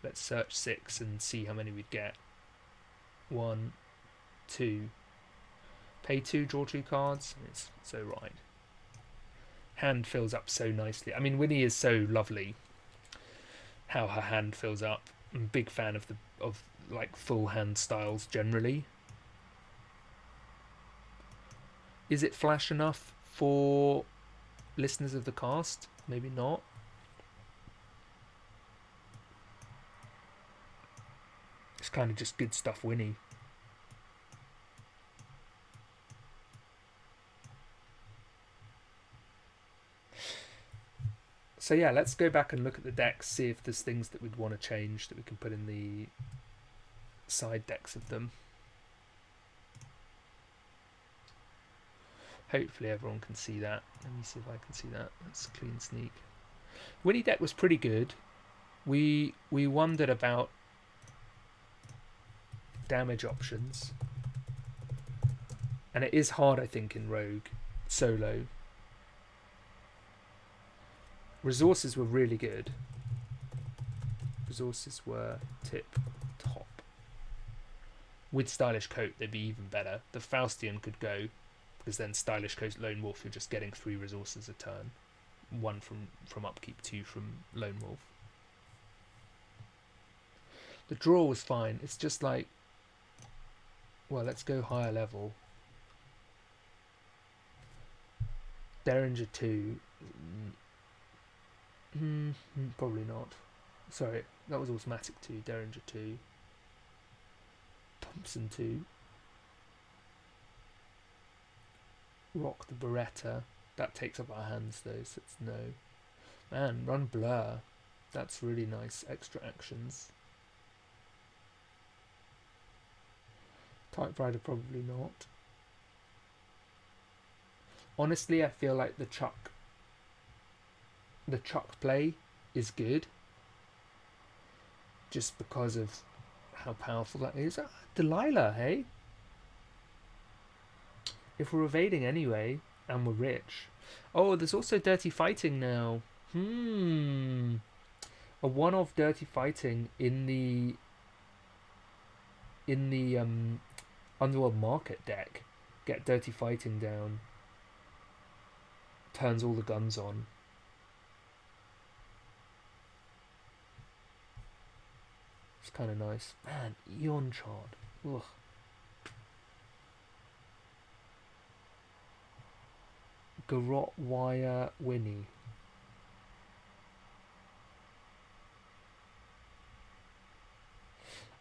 Let's search 6 and see how many we'd get. 1, 2. Pay 2, draw 2 cards. It's so right. Hand fills up so nicely. I mean, Winnie is so lovely. How her hand fills up. I'm a big fan of like full hand styles generally. Is it flash enough for listeners of the cast? Maybe not. It's kind of just good stuff, Winnie. So yeah, let's go back and look at the decks, see if there's things that we'd want to change that we can put in the side decks of them. Hopefully everyone can see that. Let me see if I can see that. That's clean sneak. Winnie deck was pretty good. We wondered about damage options. And it is hard, I think, in Rogue solo. Resources were really good. Resources were tip top. With Stylish Coat, they'd be even better. The Faustian could go, because then Stylish Coat Lone Wolf, you're just getting 3 resources a turn. 1 from upkeep, 2 from Lone Wolf. The draw was fine. It's just like, well, let's go higher level. Derringer 2. Probably not. Sorry, that was automatic 2. Derringer 2. Thompson 2. Rock the Beretta. That takes up our hands though, so it's no. Man, run Blur. That's really nice. Extra actions. Typewriter probably not. Honestly, I feel like the Chuck play is good. Just because of how powerful that is. Delilah, hey? If we're evading anyway, and we're rich. Oh, there's also Dirty Fighting now. A one-off Dirty Fighting in the Underworld Market deck. Get Dirty Fighting down. Turns all the guns on. It's kind of nice. Man, Eon Chard. Ugh. Garrot Wire Winnie.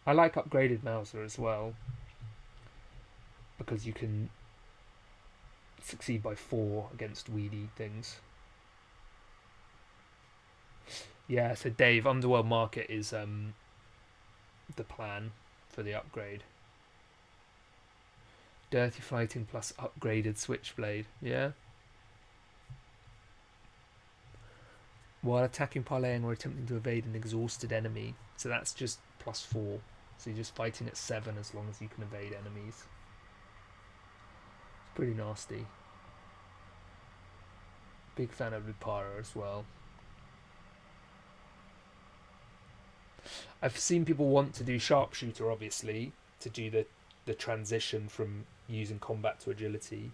I like upgraded Mauser as well, because you can succeed by 4 against weedy things. Yeah, so Dave, Underworld Market is the plan for the upgrade. Dirty Fighting plus upgraded Switchblade. Yeah. While attacking, parlaying, or attempting to evade an exhausted enemy. So that's just +4. So you're just fighting at 7 as long as you can evade enemies. It's pretty nasty. Big fan of Lupara as well. I've seen people want to do Sharpshooter, obviously, to do the transition from using combat to agility.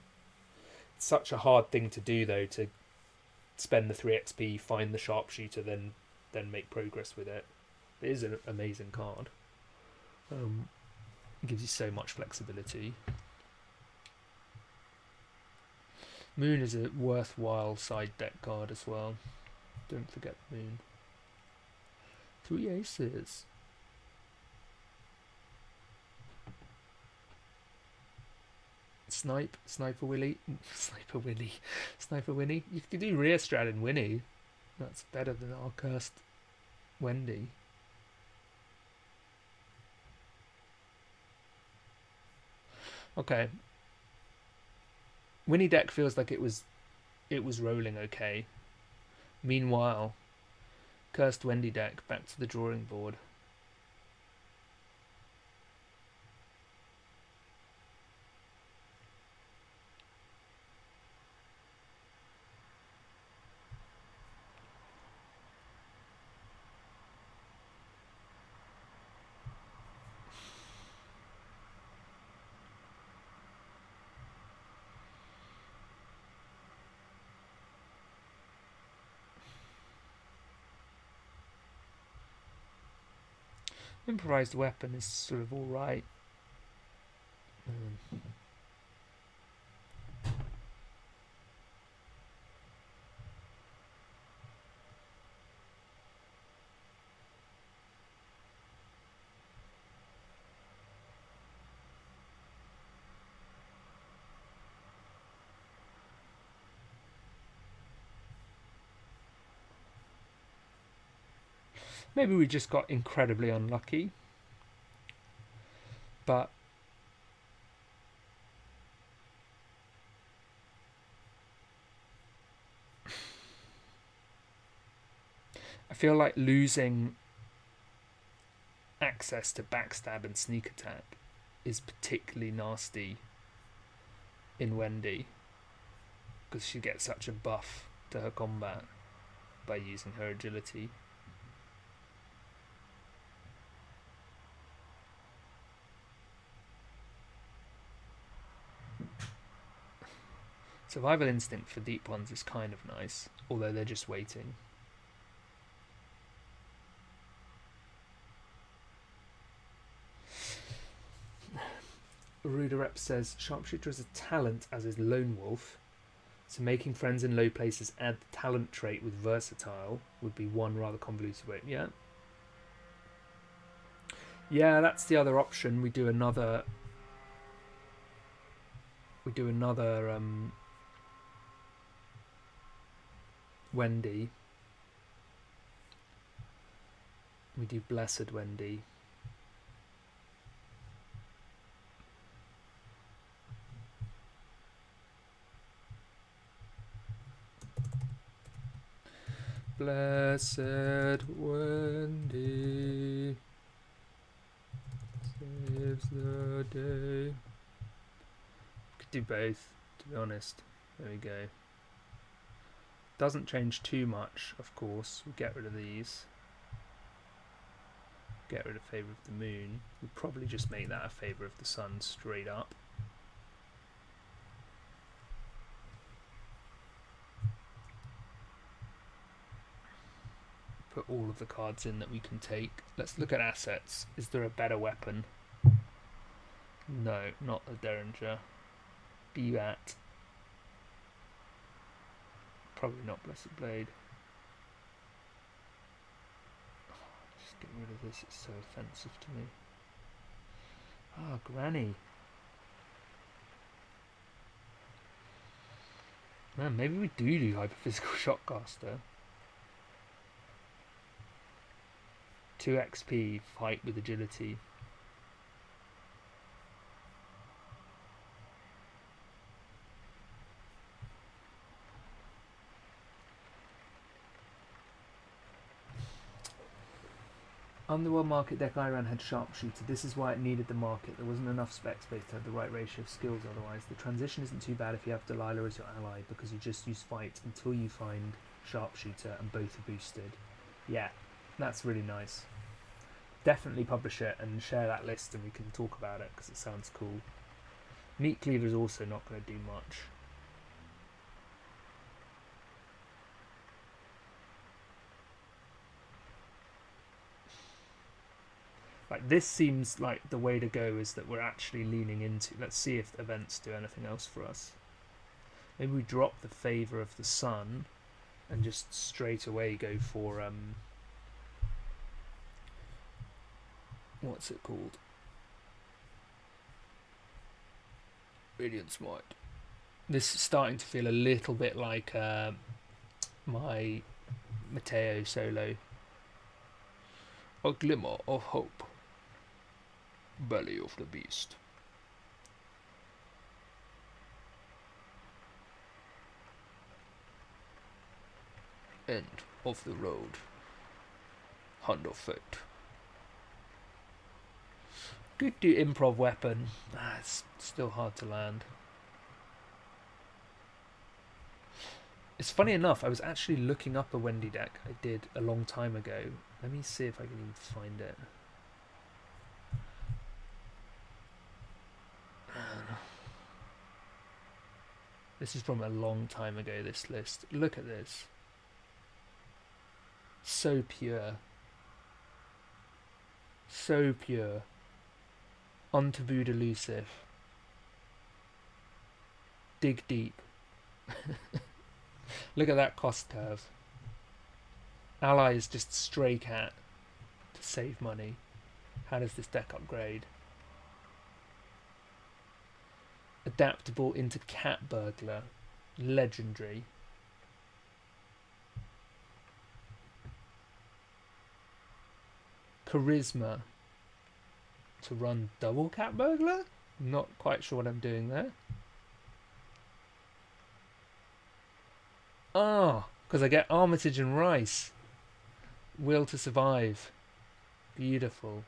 It's such a hard thing to do, though, to spend the 3 XP, find the Sharpshooter, then make progress with it. It is an amazing card. It gives you so much flexibility. Moon is a worthwhile side deck card as well. Don't forget Moon. 3 aces. Sniper Winnie. You could do Rear Strat and Winnie. That's better than our cursed Wendy. Okay. Winnie deck feels like it was rolling okay. Meanwhile, Cursed Wendy deck back to the drawing board. Improvised weapon is sort of alright. Maybe we just got incredibly unlucky. But I feel like losing access to backstab and sneak attack is particularly nasty in Wendy, because she gets such a buff to her combat by using her agility. Survival instinct for deep ones is kind of nice, although they're just waiting. Ruderep says Sharpshooter is a talent, as is Lone Wolf, so making friends in low places add the talent trait with versatile would be one rather convoluted way. Yeah, that's the other option. We do another Wendy. We do Blessed Wendy. Blessed Wendy saves the day. Could do both, to be honest. There we go. Doesn't change too much, of course. We'll get rid of these. Get rid of Favour of the Moon. We'll probably just make that a Favour of the Sun straight up. Put all of the cards in that we can take. Let's look at assets. Is there a better weapon? No, not the Derringer. Bat. Probably not Blessed Blade. Just get rid of this, it's so offensive to me. Ah, Granny. Man, maybe we do Hyperphysical Shockcaster. 2 XP, fight with agility. Underworld market deck I ran had Sharpshooter. This is why it needed the market. There wasn't enough spec space to have the right ratio of skills otherwise. The transition isn't too bad if you have Delilah as your ally, because you just use fight until you find Sharpshooter and both are boosted. Yeah, that's really nice. Definitely publish it and share that list and we can talk about it because it sounds cool. Meat Cleaver is also not going to do much. Like, this seems like the way to go is that we're actually leaning into... Let's see if events do anything else for us. Maybe we drop the Favour of the Sun and just straight away go for... what's it called? Radiant Smite. This is starting to feel a little bit like my Mateo solo. A glimmer of hope. Belly of the beast. End of the road. Hand of fate. Could do improv weapon. It's still hard to land. It's funny enough, I was actually looking up a Wendy deck I did a long time ago. Let me see if I can even find it. This is from a long time ago, this list. Look at this. So pure. So pure. Untabooed elusive. Dig deep. Look at that cost curve. Ally is just stray cat to save money. How does this deck upgrade? Adaptable into cat burglar. Legendary. Charisma to run double cat burglar? Not quite sure what I'm doing there. Ah, because I get Armitage and Rice. Will to survive. Beautiful.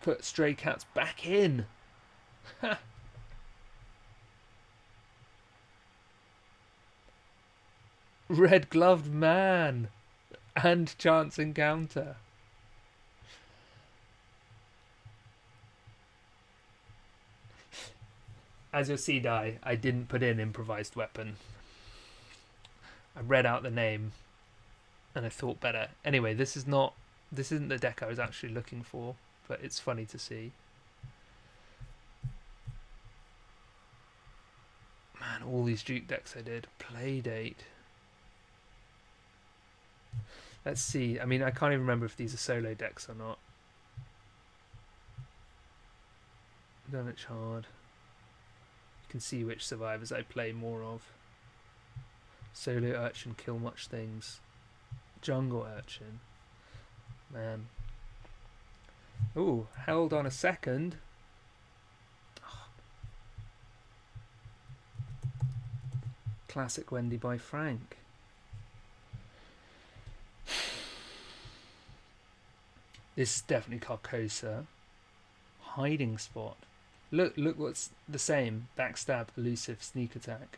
Put stray cats back in. Red gloved man and chance encounter. As you'll see, I didn't put in improvised weapon. I read out the name and I thought better. Anyway, this isn't the deck I was actually looking for, but it's funny to see. Man, all these Duke decks I did. Playdate. Let's see. I mean, I can't even remember if these are solo decks or not. Dunwich hard. You can see which survivors I play more of. Solo Urchin kill much things. Jungle Urchin. Man. Ooh, held on a second. Classic Wendy by Frank. This is definitely Carcosa. Hiding spot. Look what's the same. Backstab, elusive, sneak attack.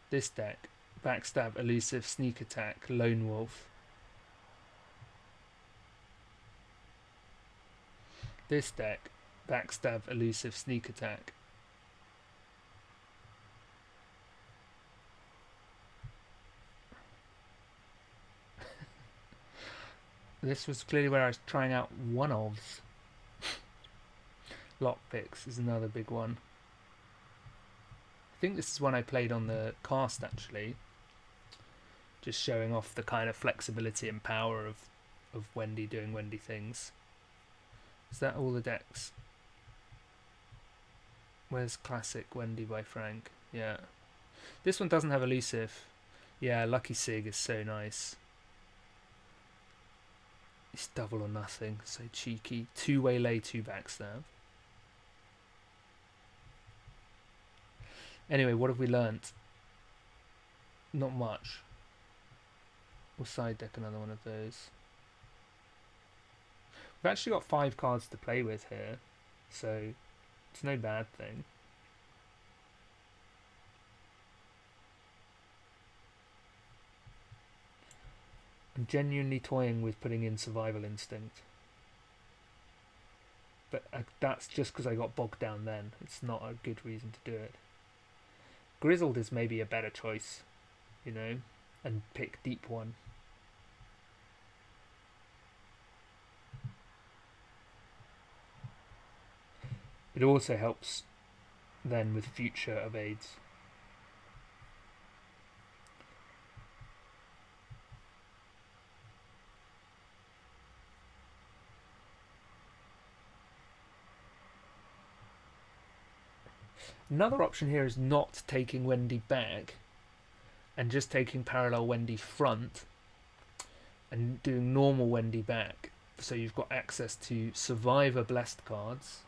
This deck. Backstab, elusive, sneak attack, lone wolf. This deck. Backstab, elusive, sneak attack. This was clearly where I was trying out one-offs. Lockpicks is another big one. I think this is one I played on the cast actually. Just showing off the kind of flexibility and power of Wendy doing Wendy things. Is that all the decks? Where's Classic Wendy by Frank? Yeah. This one doesn't have elusive. Yeah, Lucky Sig is so nice. It's double or nothing, so cheeky. 2 waylay, 2 backstab. Anyway, what have we learnt? Not much. We'll side deck another one of those. We've actually got 5 cards to play with here, so it's no bad thing. I'm genuinely toying with putting in Survival Instinct. But that's just because I got bogged down then. It's not a good reason to do it. Grizzled is maybe a better choice, you know, and pick deep one. It also helps then with future evades. Another option here is not taking Wendy back and just taking parallel Wendy front and doing normal Wendy back. So you've got access to Survivor Blessed cards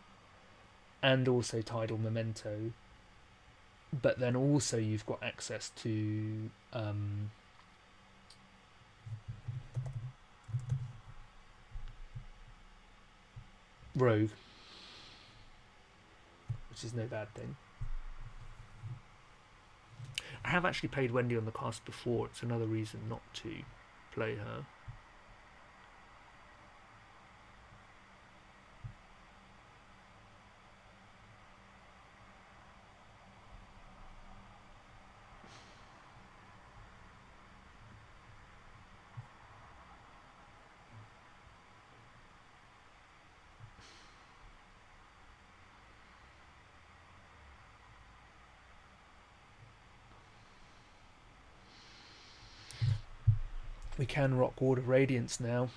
and also Tidal Memento. But then also you've got access to Rogue, which is no bad thing. I have actually played Wendy on the cast before. It's another reason not to play her. We can rock Ward of Radiance now.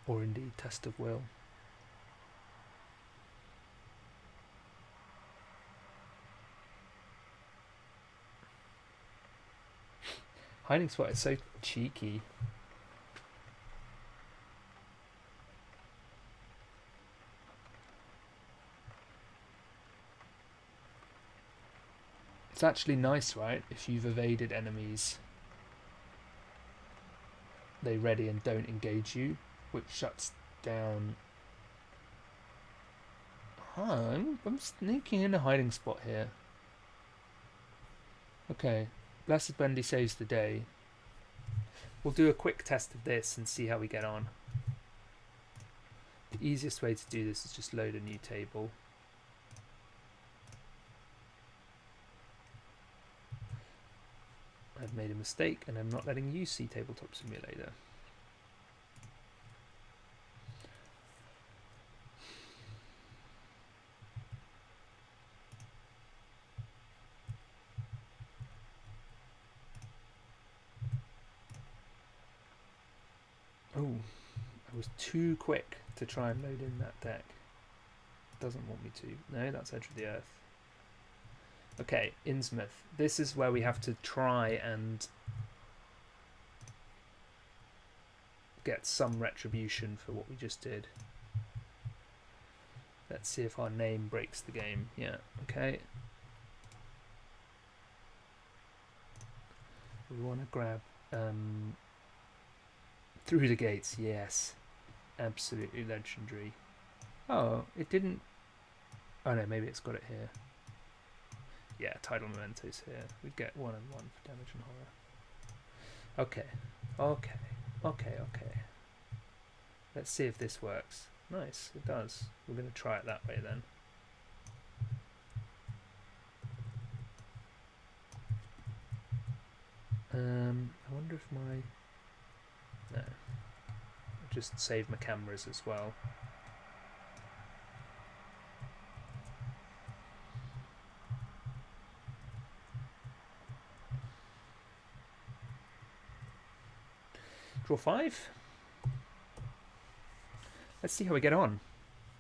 Or indeed Test of Will. Hiding Spot is so cheeky. It's actually nice, right? If you've evaded enemies, they ready and don't engage you, which shuts down. I'm sneaking in a hiding spot here. Okay, Blessed Wendy saves the day. We'll do a quick test of this and see how we get on. The easiest way to do this is just load a new table. I've made a mistake and I'm not letting you see Tabletop Simulator. Oh, I was too quick to try and load in that deck. Doesn't want me to. No, that's Edge of the Earth. Okay, Innsmouth. This is where we have to try and get some retribution for what we just did. Let's see if our name breaks the game. Yeah, okay. We want to grab Through the Gates, yes. Absolutely legendary. Oh, it didn't... Oh no, maybe it's got it here. Yeah, Tidal Memento's here. We get 1 and 1 for damage and horror. Okay. Let's see if this works. Nice, it does. We're going to try it that way then. I wonder if my... No. I'll just save my cameras as well. Draw 5. Let's see how we get on.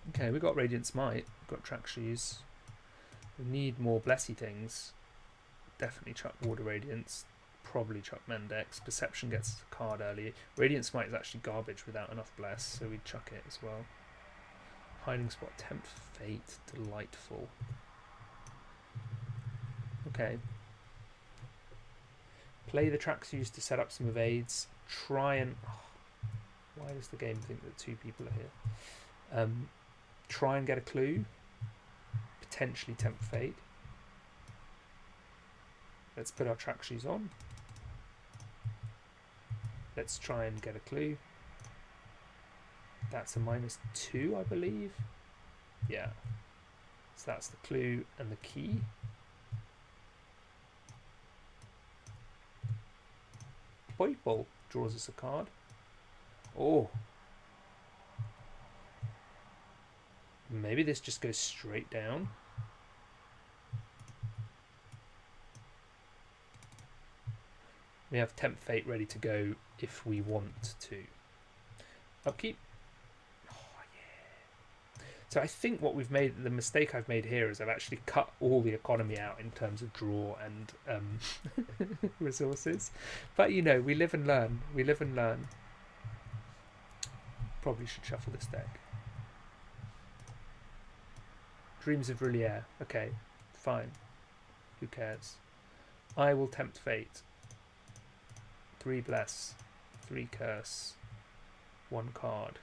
Okay, we got Radiant Smite, got Track Shoes. We need more blessy things. Definitely chuck Water Radiance. Probably chuck Mendex. Perception gets a card early. Radiant Smite is actually garbage without enough bless, so we'd chuck it as well. Hiding Spot, Tempt Fate, delightful. Okay. Play the Track Shoes to set up some evades. Try and... Oh, why does the game think that 2 people are here? Try and get a clue. Potentially Tempt Fate. Let's put our Track Shoes on. Let's try and get a clue. That's a -2, I believe. Yeah. So that's the clue and the key. Void Ball draws us a card. Oh. Maybe this just goes straight down. We have Tempt Fate ready to go if we want to. Upkeep. Oh, yeah. So I think what we've made, the mistake I've made here is I've actually cut all the economy out in terms of draw and resources. But you know, we live and learn. We live and learn. Probably should shuffle this deck. Dreams of R'lyeh. Okay, fine. Who cares? I will tempt fate. 3 bless, 3 curse, 1 card.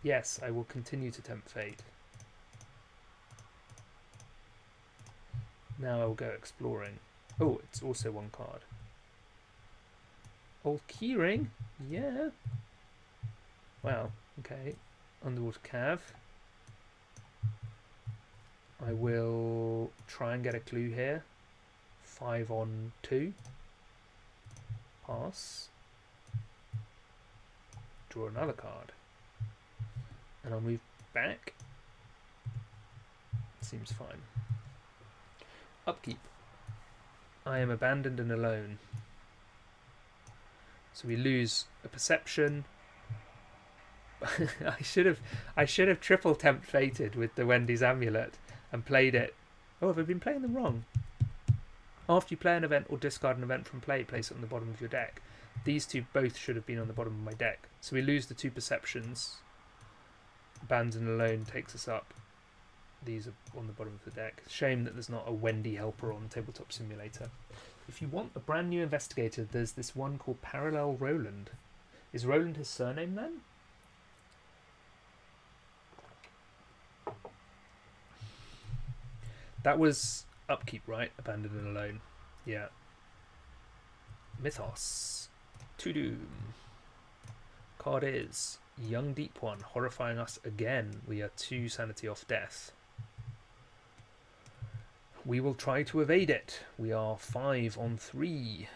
Yes, I will continue to tempt fate. Now I will go exploring. Oh, it's also 1 card. Old keyring? Yeah. Wow, okay. Underwater Cav. I will try and get a clue here. 5 on 2. Pass. Draw another card. And I'll move back. Seems fine. Upkeep. I am abandoned and alone. So we lose a perception. I should have triple tempt fated with the Wendy's amulet and played it. Oh, have I been playing them wrong? After you play an event or discard an event from play, place it on the bottom of your deck. These two both should have been on the bottom of my deck. So we lose the 2 perceptions. Abandoned alone takes us up. These are on the bottom of the deck. Shame that there's not a Wendy helper on Tabletop Simulator. If you want a brand new investigator, there's this one called Parallel Roland. Is Roland his surname then? That was upkeep, right? Abandoned and alone. Yeah. Mythos. To Doom. Card is Young Deep One, horrifying us again. We are 2 sanity off death. We will try to evade it. We are 5 on 3.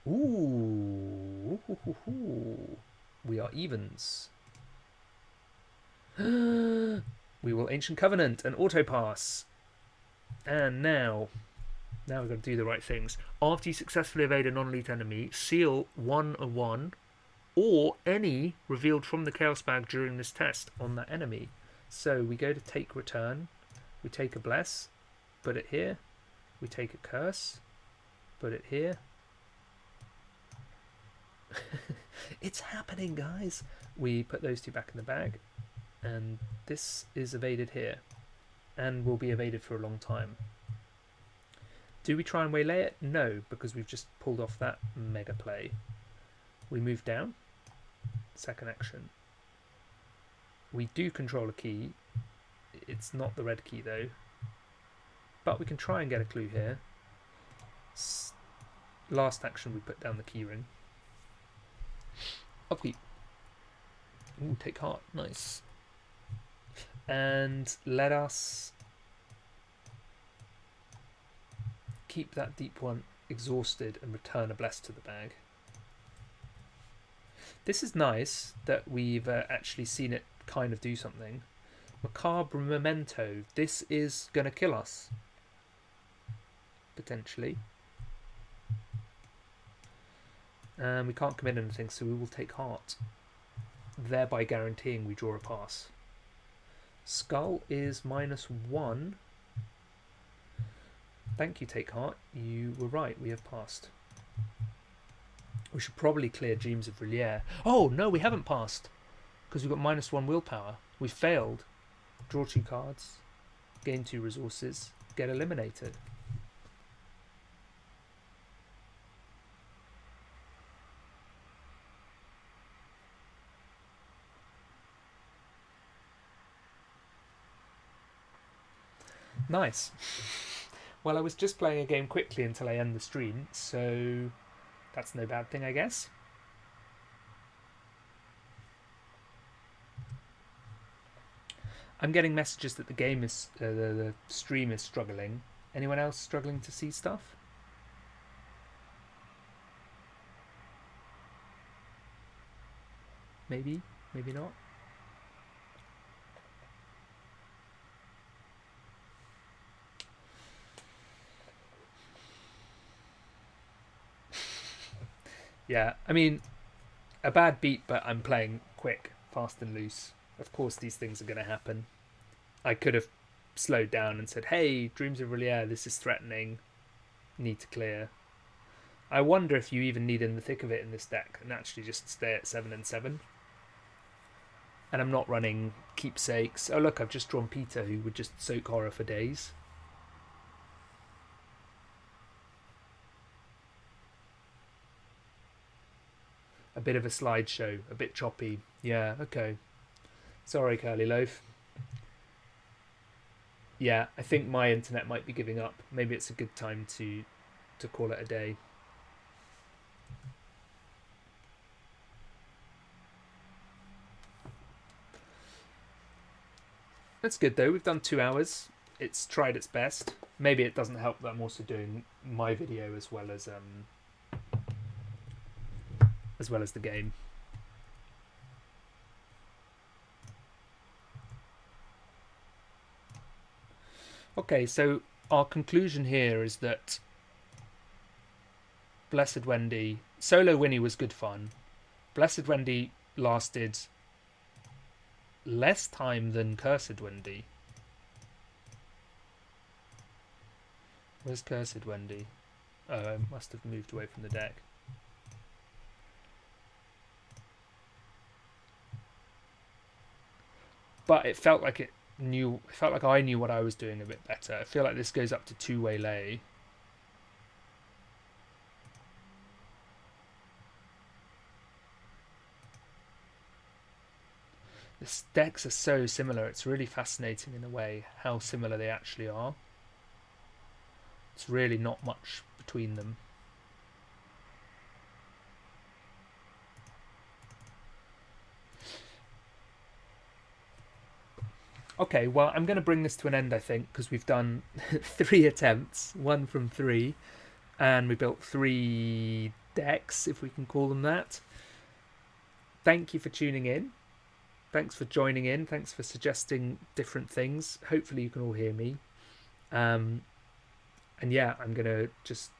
Ooh. We are evens. We will Ancient Covenant and auto pass. And now we've got to do the right things. After you successfully evade a non-elite enemy, seal 1 of 1 or any revealed from the Chaos Bag during this test on that enemy. So we go to take return, we take a bless, put it here, we take a curse, put it here. It's happening, guys. We put those 2 back in the bag, and this is evaded here, and will be evaded for a long time. Do we try and waylay it? No, because we've just pulled off that mega play. We move down. Second action. We do control a key. It's not the red key though. But we can try and get a clue here. Last action we put down the key ring. Upkeep. Ooh, take heart. Nice. And let us keep that deep one exhausted and return a bless to the bag. This is nice that we've actually seen it kind of do something. Macabre Memento. This is going to kill us. Potentially. And we can't commit anything, so we will take heart. Thereby guaranteeing we draw a pass. Skull is -1. Thank you, take heart. You were right, we have passed. We should probably clear Dreams of R'lyeh. Oh, no, we haven't passed. Because we've got -1 willpower. We failed. Draw 2 cards. Gain 2 resources. Get eliminated. Nice. Well, I was just playing a game quickly until I end the stream, so that's no bad thing, I guess. I'm getting messages that the game is the stream is struggling. Anyone else struggling to see stuff? Maybe, maybe not. Yeah, I mean, a bad beat, but I'm playing quick, fast and loose. Of course these things are going to happen. I could have slowed down and said, hey, Dreams of Relier, this is threatening, need to clear. I wonder if you even need in the thick of it in this deck and actually just stay at 7 and 7. And I'm not running keepsakes. Oh look, I've just drawn Peter, who would just soak horror for days. A bit of a slideshow, a bit choppy. Yeah, okay. Sorry, Curly Loaf. Yeah, I think my internet might be giving up. Maybe it's a good time to call it a day. That's good though. We've done 2 hours. It's tried its best. Maybe it doesn't help that I'm also doing my video as well as the game. Okay, so our conclusion here is that Blessed Wendy, Solo Winnie was good fun. Blessed Wendy lasted less time than Cursed Wendy. Where's Cursed Wendy? Oh, I must have moved away from the deck. But it felt like I knew what I was doing a bit better. I feel like this goes up to 2-way lay. The decks are so similar. It's really fascinating in a way how similar they actually are. It's really not much between them. Okay, well, I'm going to bring this to an end, I think, because we've done 3 attempts, 1 from 3, and we built 3 decks, if we can call them that. Thank you for tuning in. Thanks for joining in. Thanks for suggesting different things. Hopefully you can all hear me. And yeah, I'm going to just